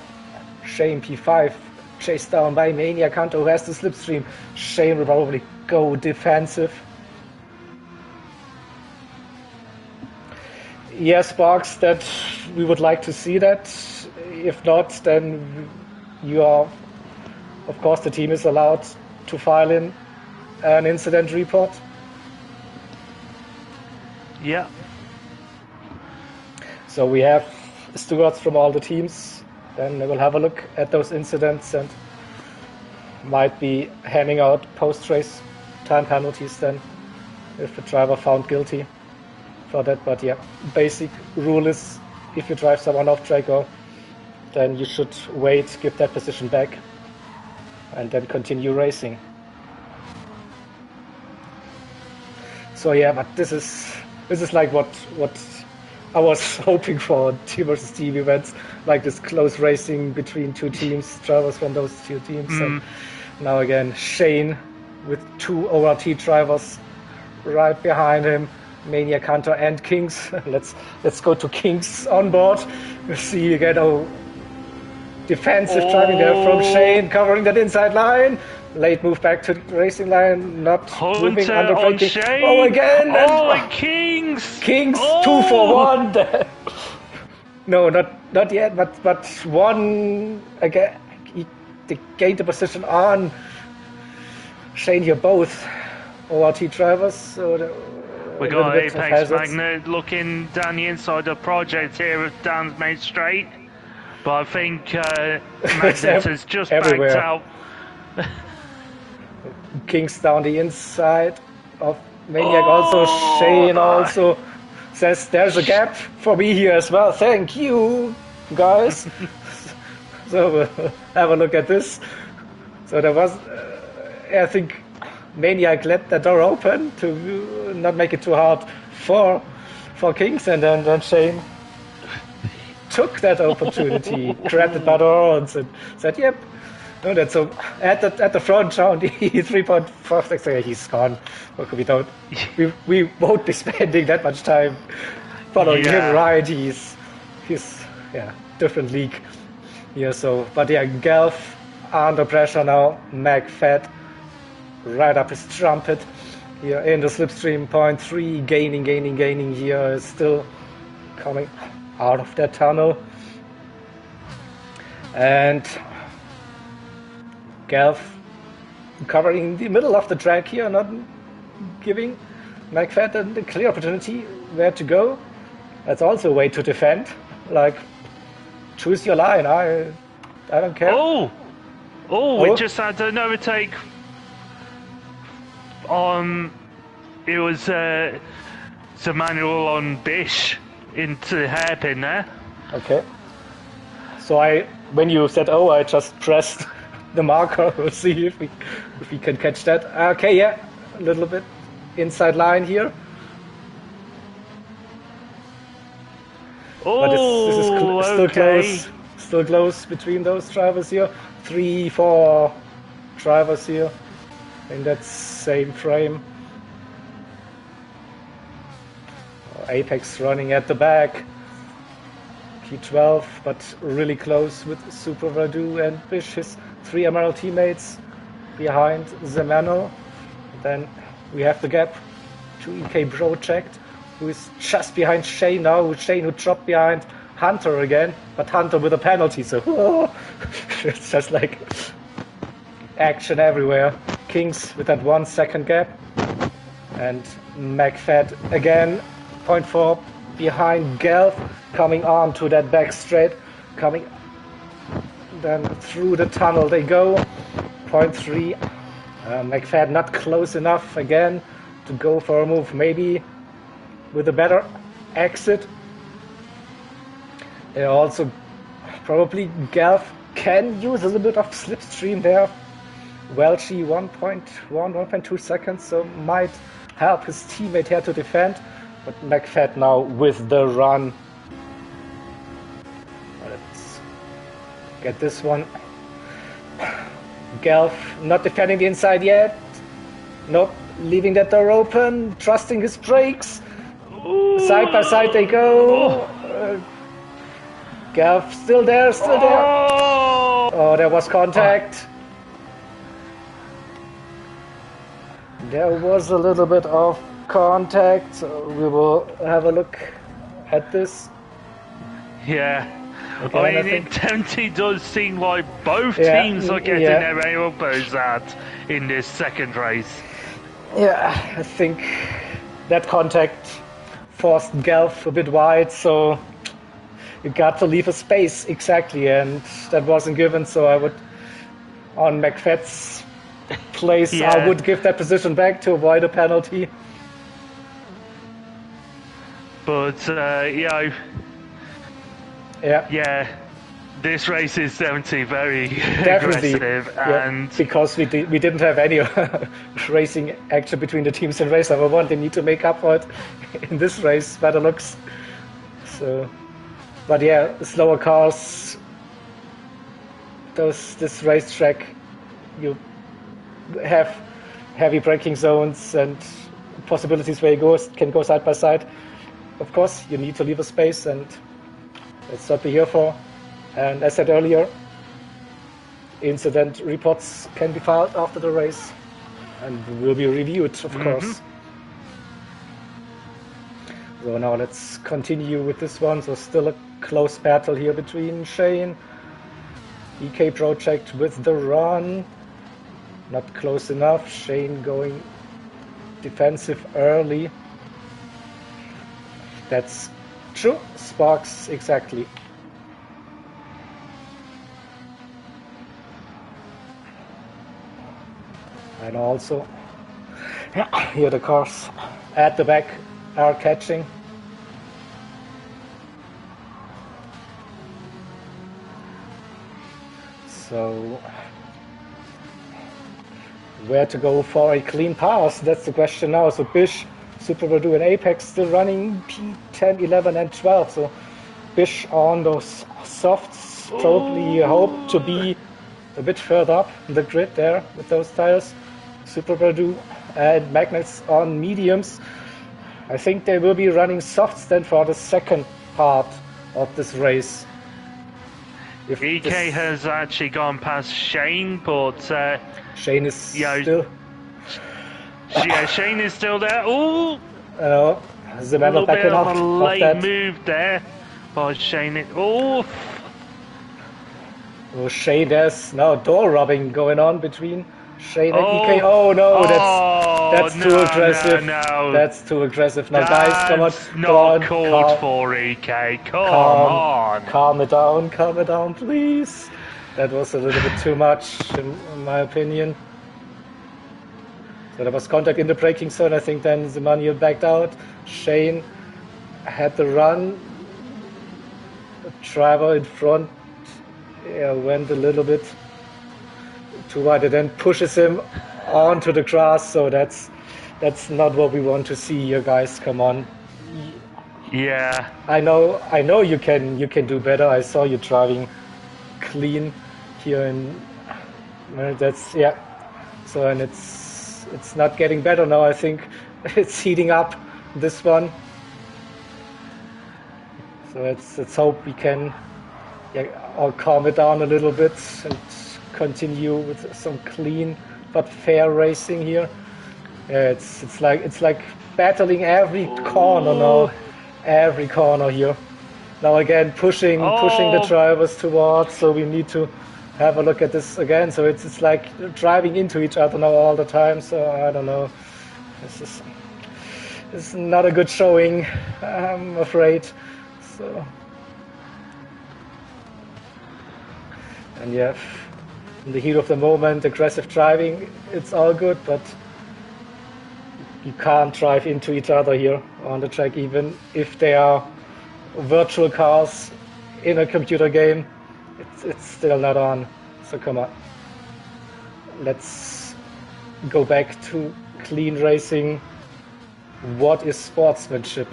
Shane P5 chased down by Mania Kanto, who has the slipstream. Shane will probably go defensive. Yes, Box, that we would like to see that. If not, then you are, of course, the team is allowed to file in an incident report. Yeah. So we have stewards from all the teams. Then we'll have a look at those incidents and might be handing out post-race time penalties then if the driver found guilty for that. But yeah, basic rule is if you drive someone off track, then you should wait, give that position back, and then continue racing. So yeah, but this is like what I was hoping for team versus team events, like this close racing between 2 teams, drivers from those 2 teams. And now again, Shane with 2 ORT drivers right behind him, Mania Kanto and Kings. Let's go to Kings on board. We'll see again, defensive driving there from Shane, covering that inside line. Late move back to the racing line, not moving under braking. Shane. Oh, again! And Kings! Kings, 2 for 1. No, not yet, but 1 again. They gained the position on Shane here, both ORT drivers. So we got Apex Magnet looking down the inside of Project here down Main Straight. But I think Magnet has just backed out. Kings down the inside of Maniac. Also, Shane also says there's a gap for me here as well. Thank you, guys. So we'll have a look at this. So there was, I think, Maniac let the door open to not make it too hard for Kings, and then Shane took that opportunity, grabbed it by the horns, and said, "Yep." No, that's so. At the front round, he 3.56. He's gone. We won't be spending that much time following him. Right? He's different league. Yeah. So, but yeah, Gelf under pressure now. McFad right up his trumpet. Here in the slipstream, 0.3, gaining here. Still coming out of that tunnel, and Gelf covering the middle of the track here, not giving McFad a clear opportunity where to go. That's also a way to defend. Like, choose your line. I don't care. We just had an overtake on. It was Manuel on Bish into the hairpin there. Okay. So when you said I just pressed the marker. We'll see if we can catch that. Okay, yeah, a little bit inside line here. But this is still close. Still close between those drivers here. 3-4 drivers here in that same frame. Apex running at the back. P12, but really close with Super Radu and Bish, his 3 MRL teammates behind Zemano. Then we have the gap to EK Project, who is just behind Shane now. Shane who dropped behind Hunter again, but Hunter with a penalty, so it's just like action everywhere. Kings with that 1 second gap, and McFad again, 0.4 behind Gelf, coming on to that back straight, coming then through the tunnel they go, 0.3. McFad not close enough again to go for a move, maybe with a better exit. Also probably Gelf can use a little bit of slipstream there Welchie 1.1, 1.2 seconds, so might help his teammate here to defend. But McFadden now with the run. Let's get this one. Gelf not defending the inside yet. Nope, leaving that door open, trusting his brakes. Ooh. Side by side they go. Gelf still there, still there. Oh, there was contact. There was a little bit of contact, so we will have a look at this. Yeah. Again, I mean, it definitely does seem like both teams are getting their elbows out in this second race. Yeah, I think that contact forced Gelf a bit wide, so you got to leave a space, exactly, and that wasn't given, so I would, on McFadden's place, I would give that position back to avoid a penalty. But, yeah, this race is definitely very aggressive, and because we didn't have any racing action between the teams in race number 1, they need to make up for it in this race by the looks. So, but yeah, slower cars. This racetrack, you have heavy braking zones and possibilities where you can go side by side. Of course, you need to leave a space, and that's what we're here for. And as said earlier, incident reports can be filed after the race and will be reviewed, of course. So now let's continue with this one. So still a close battle here between Shane, EK Project with the run. Not close enough. Shane going defensive early. That's true. Sparks, exactly. And also, here the cars at the back are catching. So, where to go for a clean pass? That's the question now. So Bish, Super Verdu and Apex still running P10, 11 and 12. So Bish on those softs, probably hope to be a bit further up the grid there with those tires. Super Verdu and Magnets on mediums. I think they will be running softs then for the second part of this race. If EK has actually gone past Shane, but Shane is still. Yeah, Shane is still there. Ooh, Zemano backing off of a late move there by Shane. Oh, Shane, there's now door rubbing going on between Shane and EK. Oh no, that's too aggressive. No. That's too aggressive. Now, guys, come on. Not called for, EK. Come on. Calm it down, please. That was a little bit too much, in my opinion. So there was contact in the braking zone. I think then Zemaniel backed out. Shane had the run. The driver in front went a little bit too wide, and then pushes him onto the grass. So that's not what we want to see here, guys. Come on. Yeah. I know you can do better. I saw you driving clean here in So, and it's not getting better now. I think it's heating up, this one. So let's hope we can all calm it down a little bit and continue with some clean but fair racing here. It's like battling every corner now, every corner here. Now again pushing the drivers towards. So we need to have a look at this again. So it's like driving into each other now all the time. So I don't know. This is not a good showing, I'm afraid. So, and yeah, in the heat of the moment, aggressive driving, it's all good, but you can't drive into each other here on the track, even if they are virtual cars in a computer game. It's still not on. So come on. let's go back to clean racing. What is sportsmanship?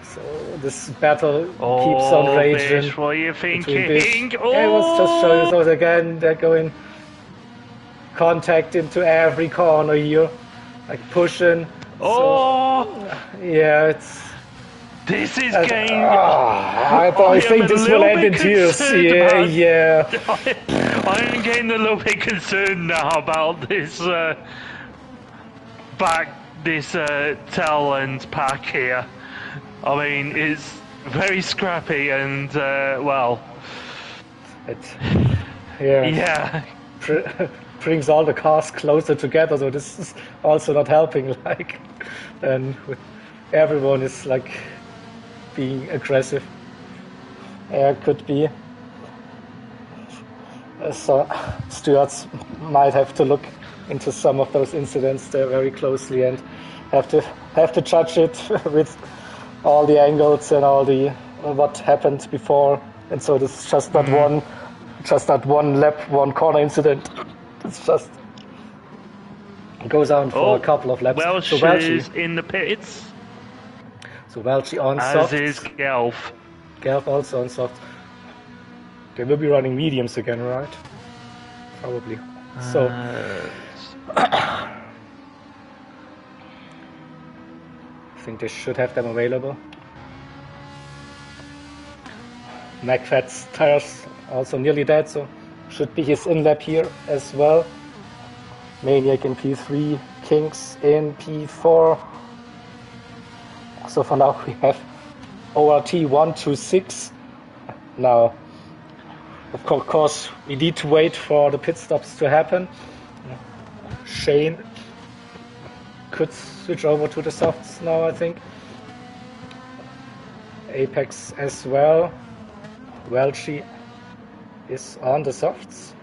So this battle keeps on raging. Bish, what are you thinking? I was just showing those again. They're going contact into every corner here, like pushing. Oh! So, yeah, it's. This is getting. I think this will end in tears. Yeah. I am getting a little bit concerned now about this talent pack here. I mean, it's very scrappy and well. Yeah. Brings all the cars closer together, so this is also not helping. Like, and everyone is like being aggressive. Could be. So stewards might have to look into some of those incidents there very closely and have to judge it with all the angles and all the what happened before. And so this is just not one lap, one corner incident. It's just goes on for a couple of laps. Welch is in the pits. So Welch on As soft. is Gelf. Gelf also on soft. They will be running mediums again, right? Probably. So. I think they should have them available. McFad's tires also nearly dead, so should be his in-lap here as well. Maniac in P3, Kings in P4. So for now we have ORT 1 to 6. Now, of course, we need to wait for the pit stops to happen. Shane could switch over to the softs now, I think. Apex as well. Welchie is on the softs.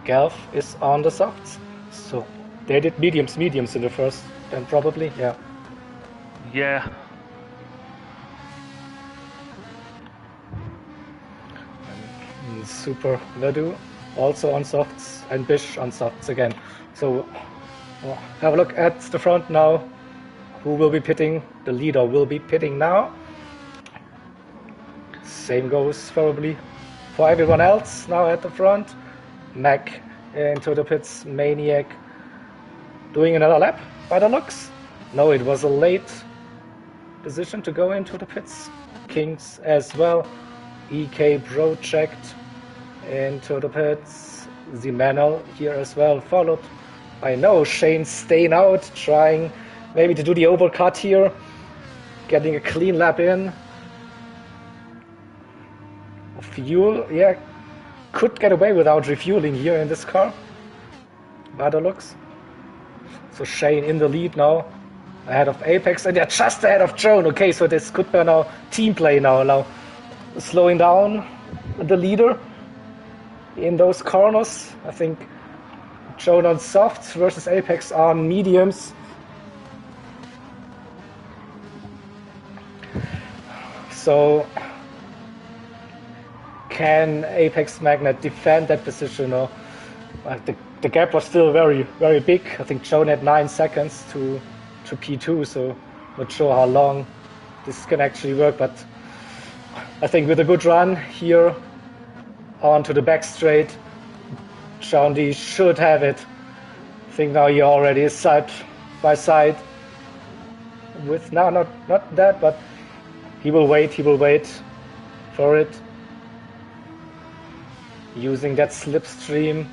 Gelf is on the softs. So they did mediums in the first, then probably, yeah. Yeah. And Super Ledoux also on softs, and Bish on softs again. So have a look at the front now. Who will be pitting? The leader will be pitting now. Same goes probably for everyone else now at the front. Mac into the pits. Maniac doing another lap by the looks. No, it was a late decision to go into the pits. Kings as well. EK Project into the pits. Zimanel here as well, followed by Shane staying out, trying maybe to do the overcut here, getting a clean lap in. Fuel, yeah, could get away without refueling here in this car, by the looks. So Shane in the lead now, ahead of Apex, and they're just ahead of Joan. Okay, so this could be now team play now slowing down the leader in those corners. I think Joan on softs versus Apex on mediums. So can Apex Magnet defend that position? Or the gap was still very, very big. I think Joan had 9 seconds to P2, so not sure how long this can actually work, but I think with a good run here onto the back straight, Joan D should have it. I think now he already is side by side with, no, not that, but he will wait for it. Using that slipstream.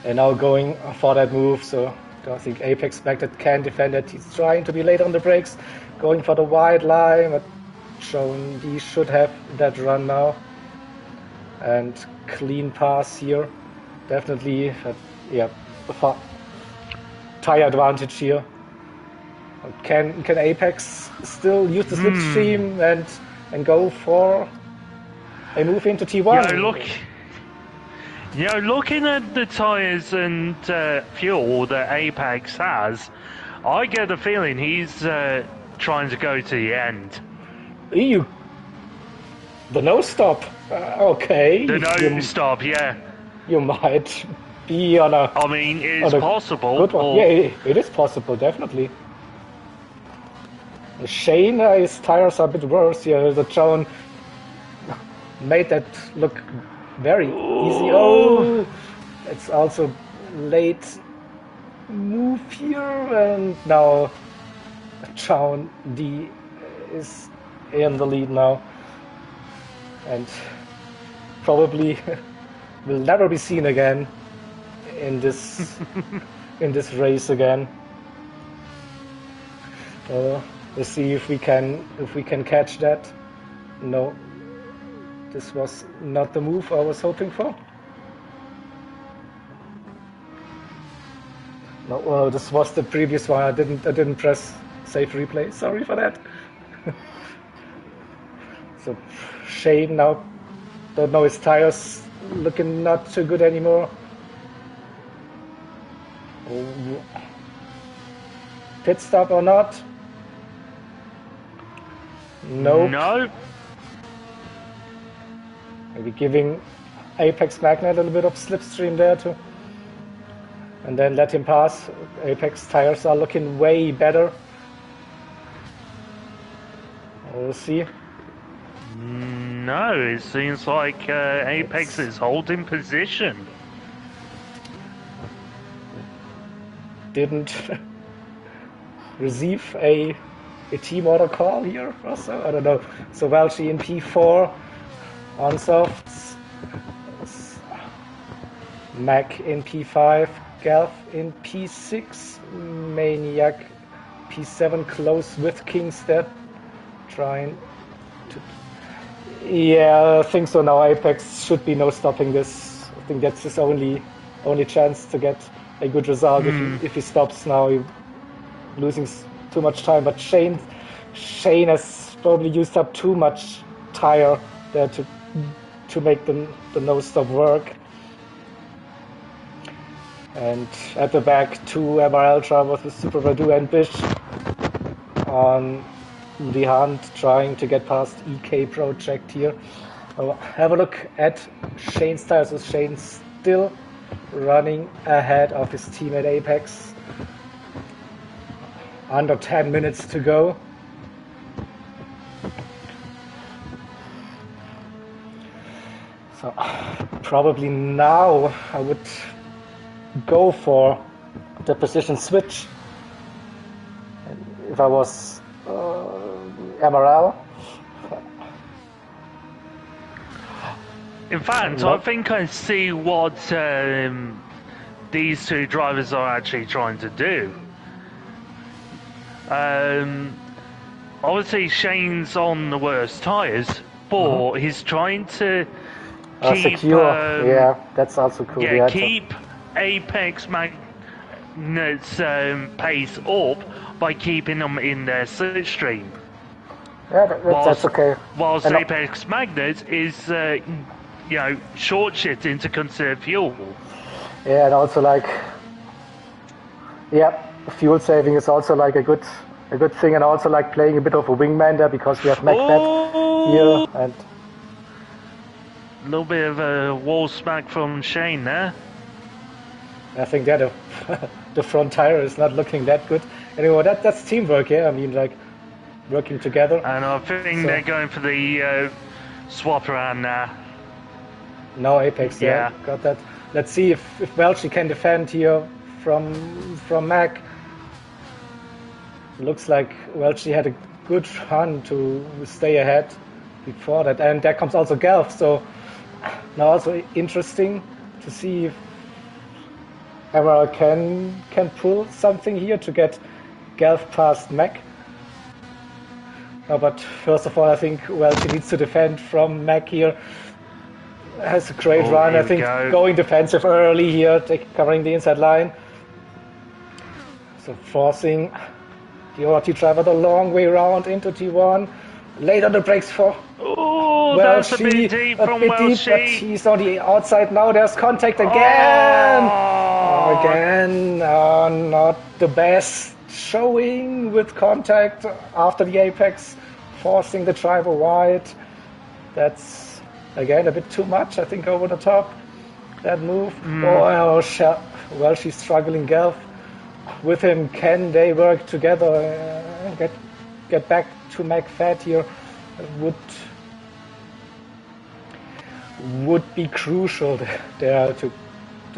And now going for that move, so I don't think Apex Magnet can defend it. He's trying to be late on the brakes, going for the wide line, but Joan D should have that run now. And clean pass here. Definitely, yeah, tire advantage here. Can Apex still use the slipstream and go for a move into T1? Looking at the tyres and fuel that Apex has, I get the feeling he's trying to go to the end. You The no stop. Okay. The no stop, yeah. You might be on a. I mean, it's possible. Good one. Yeah, it is possible, definitely. Shane, his tires are a bit worse here. The John made that look very easy. Oh, it's also late move here, and now John D is in the lead now, and probably will never be seen again in this in this race again. Let's see if we can catch that. No, this was not the move I was hoping for. No, this was the previous one. I didn't press save replay. Sorry for that. So Shane now, don't know, his tires looking not too good anymore. Oh. Pit stop or not? Nope. No. Maybe giving Apex Magna a little bit of slipstream there too. And then let him pass. Apex tires are looking way better. We'll see. No, it seems like Apex is holding position. Didn't receive a team order call here or so, I don't know. So Welchi in P4 on softs, Mac in P5, Galf in P6, Maniac P7 close with Kingstead, trying to... Yeah, I think so now. Apex should be no stopping this. I think that's his only chance to get a good result. If he stops now, he's losing too much time. But Shane has probably used up too much tire there to make the no stop work. And at the back, two MRL drivers with Super Radu and Bish on the hunt, trying to get past EK Project here. Have a look at Shane's tires. So Shane's still running ahead of his teammate Apex. Under 10 minutes to go. So probably now I would go for the position switch if I was MRL. In fact, I think I see what these two drivers are actually trying to do. Obviously Shane's on the worst tyres, but he's trying to keep... secure, yeah, that's also cool. Yeah, keep Apex Magnet's pace up by keeping them in their slipstream. Yeah, that's okay. Whilst Apex Magnet is, short shitting to conserve fuel. Yeah, and also fuel saving is also like a good thing, and also like playing a bit of a wingman there because we have Macbeth here and a little bit of a wall smack from Shane there. I think that the front tire is not looking that good. Anyway, that's teamwork, yeah. I mean, like working together. And I think they're going for the swap around now. Now Apex, yeah, got that. Let's see if Welchi can defend here from Mac. Looks like Welchi had a good run to stay ahead before that, and there comes also Galf. So now also interesting to see if MRL can pull something here to get Galf past Mac. No, but first of all, I think Welchi needs to defend from Mac here. Has a great run, I think, going defensive early here, covering the inside line. So forcing the ORT driver the long way around into T1. Late on the brakes for that's a bit deep from Welchi. But he's on the outside now. There's contact again. Again, not the best showing with contact after the Apex, forcing the driver wide. That's again a bit too much, I think, over the top. That move. Oh, well, she's struggling. Gelf with him. Can they work together? Get back to McFad here. Would be crucial there to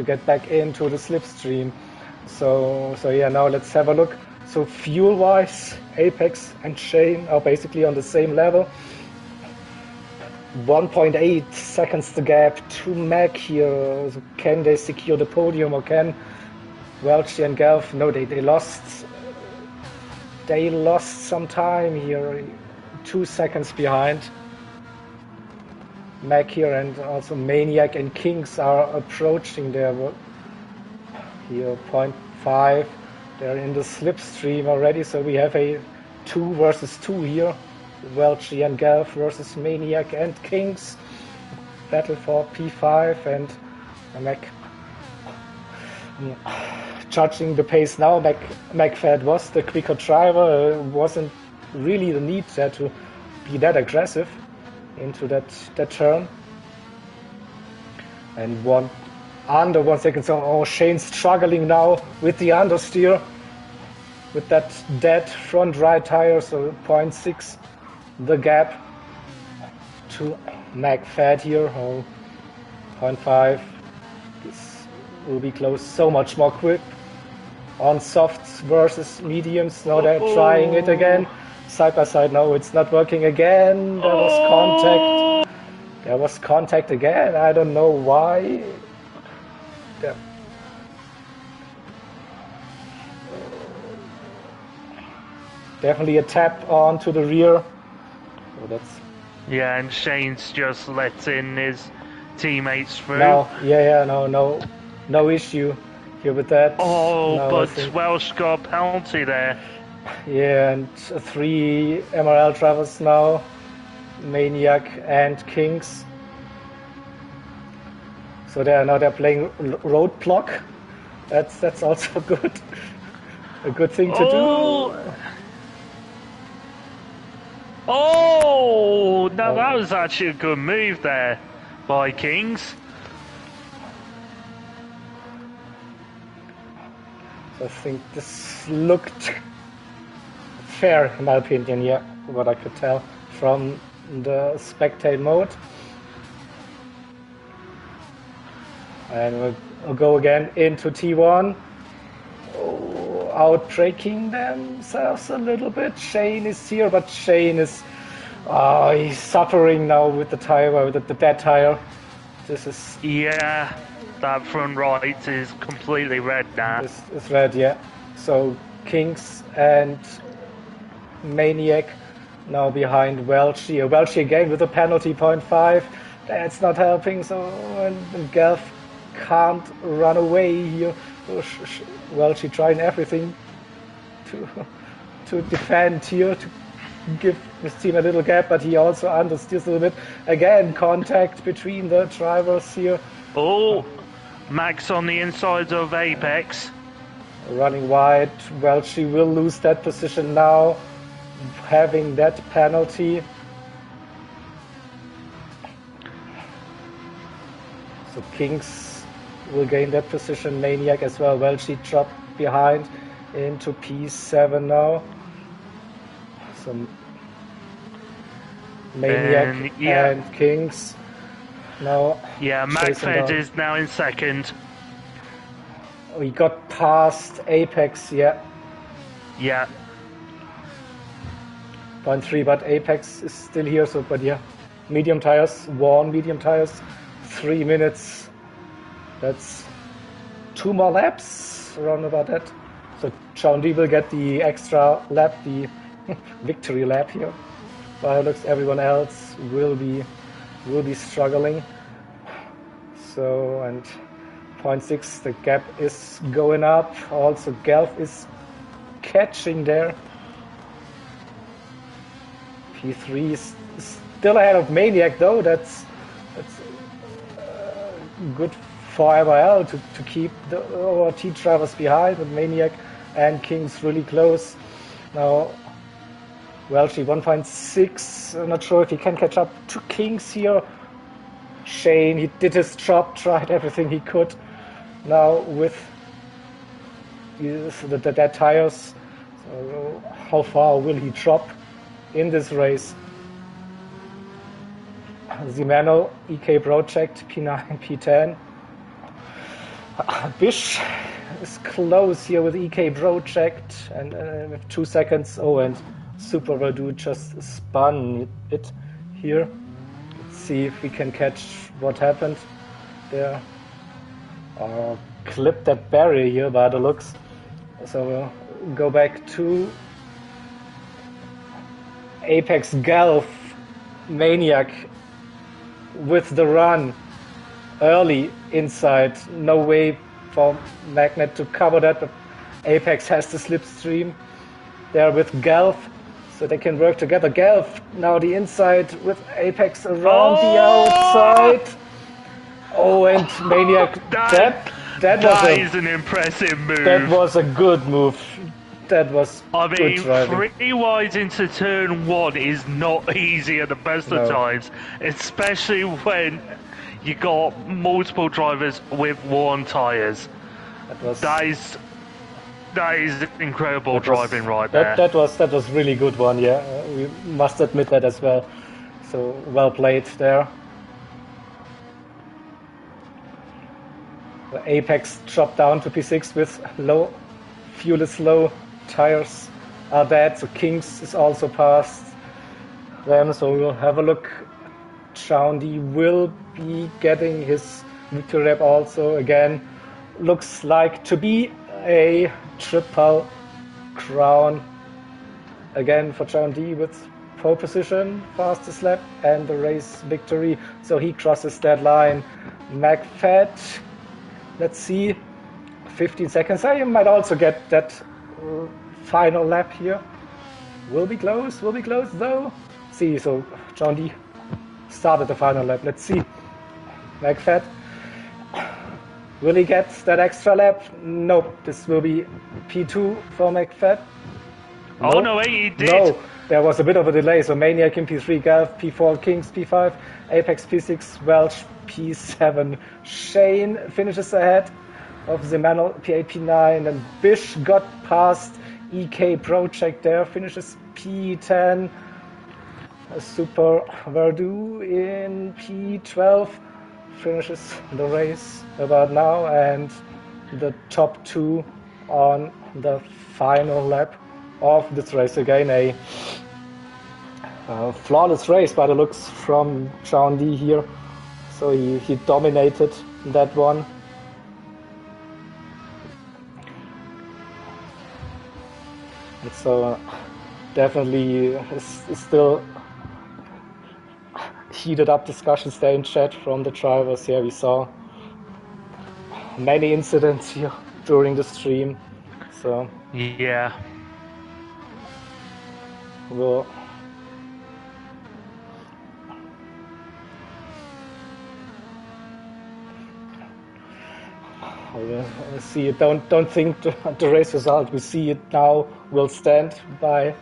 get back into the slipstream. So yeah, now let's have a look. So fuel-wise, Apex and Shane are basically on the same level. 1.8 seconds the gap to Mac here. So can they secure the podium, or can Welch and Gelf? No, they lost. They lost some time here. 2 seconds behind. Mac here, and also Maniac and Kings are approaching their here 0.5. They're in the slipstream already, so we have a 2 versus 2 here. Welch and Gelf versus Maniac and Kings. Battle for P5, and Mac judging the pace now. McFad was the quicker driver. Wasn't really the need there to be that aggressive into that turn. And under 1 second. So Shane's struggling now with the understeer, with that dead front right tire. So 0.6 the gap to McFad here. 0.5. This will be close. So much more quick on softs versus mediums. Now they're trying it again. Side by side. No, it's not working again. There was contact. There was contact again. I don't know why. Yeah. Definitely a tap onto the rear. So that's. Yeah, and Shane's just letting his teammates through. No issue here with that. Oh, no, but Welsh got a penalty there. Yeah, and 3 MRL drivers now, Maniac and Kings. So they're playing roadblock. That's also good. A good thing to do. Oh, no, that was actually a good move there by Kings. So I think this looked fair, in my opinion, yeah, what I could tell from the spectate mode. And we'll go again into T1. Out-braking themselves a little bit. Shane is here, but Shane is he's suffering now with the tire, with the dead tire. This is... Yeah, that front right is completely red now. This is red, yeah. So Kings and Maniac now behind Welch here. Welch again with a penalty 0.5. That's not helping, so and Gelf can't run away here. Welch trying everything to defend here, to give his team a little gap, but he also understeers a little bit. Again, contact between the drivers here. Oh, Max on the inside of Apex. Running wide. Welch will lose that position now, having that penalty. So Kings will gain that position. Maniac as well. Welch dropped behind into P7 now. So Maniac and Kings now. Yeah, McFed is now in second. We got past Apex, yeah. Yeah. 0.3, but Apex is still here, so, but yeah. Medium tires, worn medium tires, 3 minutes. That's 2 more laps, around about that. So John D will get the extra lap, the victory lap here. But it looks everyone else will be struggling. So, and 0.6, the gap is going up. Also Gelf is catching there. P3 is still ahead of Maniac though. That's good for MRL to keep the ORT drivers behind, with Maniac and Kings really close. Now Welchie 1.6. I'm not sure if he can catch up to Kings here. Shane, he did his job, tried everything he could. Now with the dead tires, so how far will he drop in this race? Zimano, EK Project, P9, P10. Bish is close here with EK Project and with 2 seconds. Oh, and Super Verdu just spun it here. Let's see if we can catch what happened there. Clipped that barrier here by the looks. So we'll go back to Apex Golf Maniac with the run early inside. No way for Magnet to cover that, but Apex has the slipstream there with Golf, so they can work together. Golf now the inside with Apex around the outside. Oh, and Maniac, that is an impressive move. That was a good move. That was good driving. 3 wide into turn 1 is not easy at the best of times, especially when you got multiple drivers with 1 tires. That is incredible driving right there. That was really good one. Yeah, we must admit that as well. So well played there. The Apex dropped down to P6 with low fuel is low, tires are dead, so Kings is also past them. So we'll have a look. Chaundi will be getting his victory lap also again. Looks like to be a triple crown again for Chaundi with pole position, fastest lap, and the race victory. So he crosses that line. McFadden, let's see, 15 seconds. I might also get that final lap here. Will be close though. See, so Chaundi started the final lap. Let's see. McFadden, will he get that extra lap? Nope. This will be P2 for McFadden. No. Oh no, he did. No, there was a bit of a delay. So Maniac in P3, Golf P4, Kings P5, Apex P6, Welch P7. Shane finishes ahead of Zimano P8, P9, and Bish got past EK Project there, finishes P10. Super Verdu in P12 finishes the race about now, and the top 2 on the final lap of this race. Again, a flawless race by the looks from Chaundi here. So he dominated that one. And so definitely is still heated up discussions there in chat from the drivers. Yeah, we saw many incidents here during the stream. So yeah, we'll see it. Don't think the race result. We see it now will stand by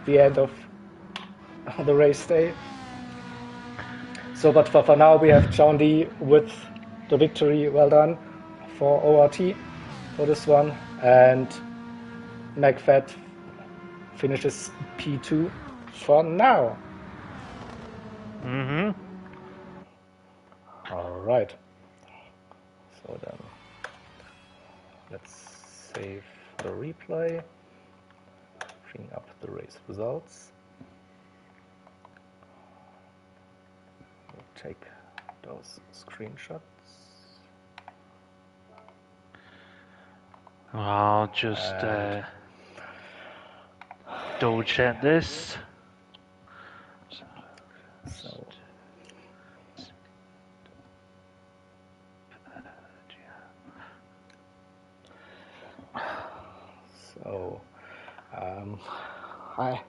the end of the race day. So, but for now we have Chaundi with the victory. Well done for ORT for this one, and McFadden finishes P2 for now. All right. So then let's save the replay, bring up the race results. We'll take those screenshots. I'll just double check this. So I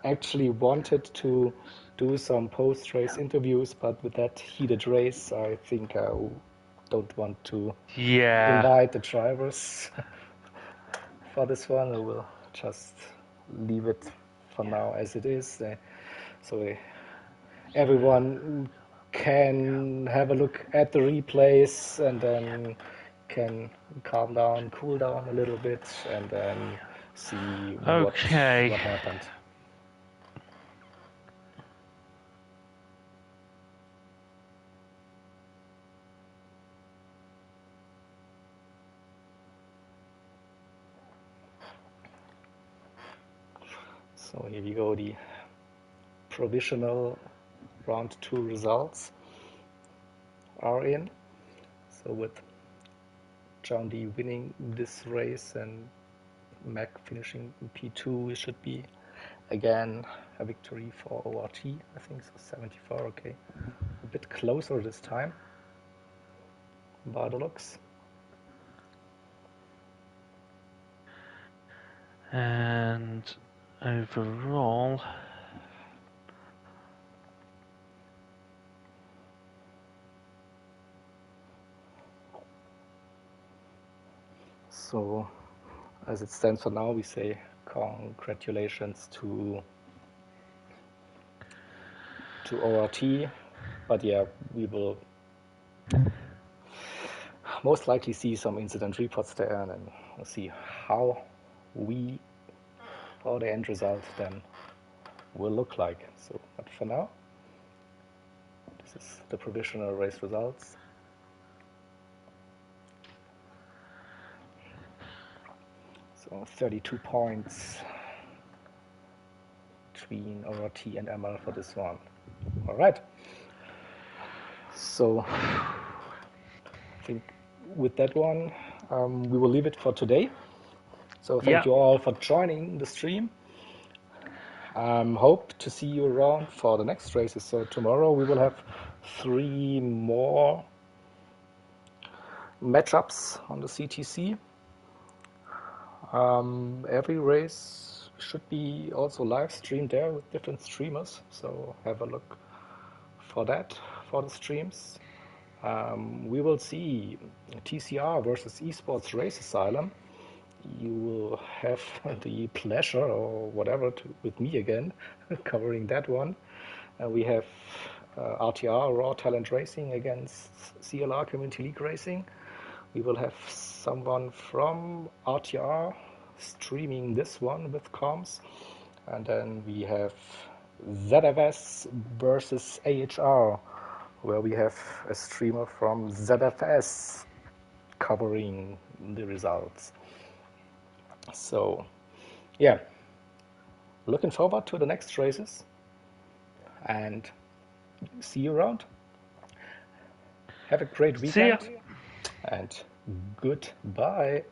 actually wanted to do some post-race interviews, but with that heated race, I think I don't want to invite the drivers for this one. I will just leave it for now as it is. So everyone can have a look at the replays and then can calm down, cool down a little bit, and then see what happened. So here we go, the provisional round 2 results are in. So with John D winning this race and Mac finishing in P2, it should be again a victory for ORT, I think so, 74, okay. A bit closer this time by the looks. And overall, so as it stands for now, we say congratulations to ORT, but yeah, we will most likely see some incident reports there, and then we'll see how the end result then will look like. So, but for now, this is the provisional race results. So 32 points between ORT and MRL for this one. All right. So I think with that one, we will leave it for today. So thank you all for joining the stream. Hope to see you around for the next races. So tomorrow we will have 3 more matchups on the CTC. Every race should be also live streamed there with different streamers, so have a look for that, for the streams. We will see TCR versus Esports Race Asylum. You will have the pleasure or whatever with me again covering that one. We have RTR, Raw Talent Racing, against CLR Community League Racing. We will have someone from RTR streaming this one with comms. And then we have ZFS versus AHR, where we have a streamer from ZFS covering the results. So, yeah, looking forward to the next races and see you around. Have a great weekend and goodbye.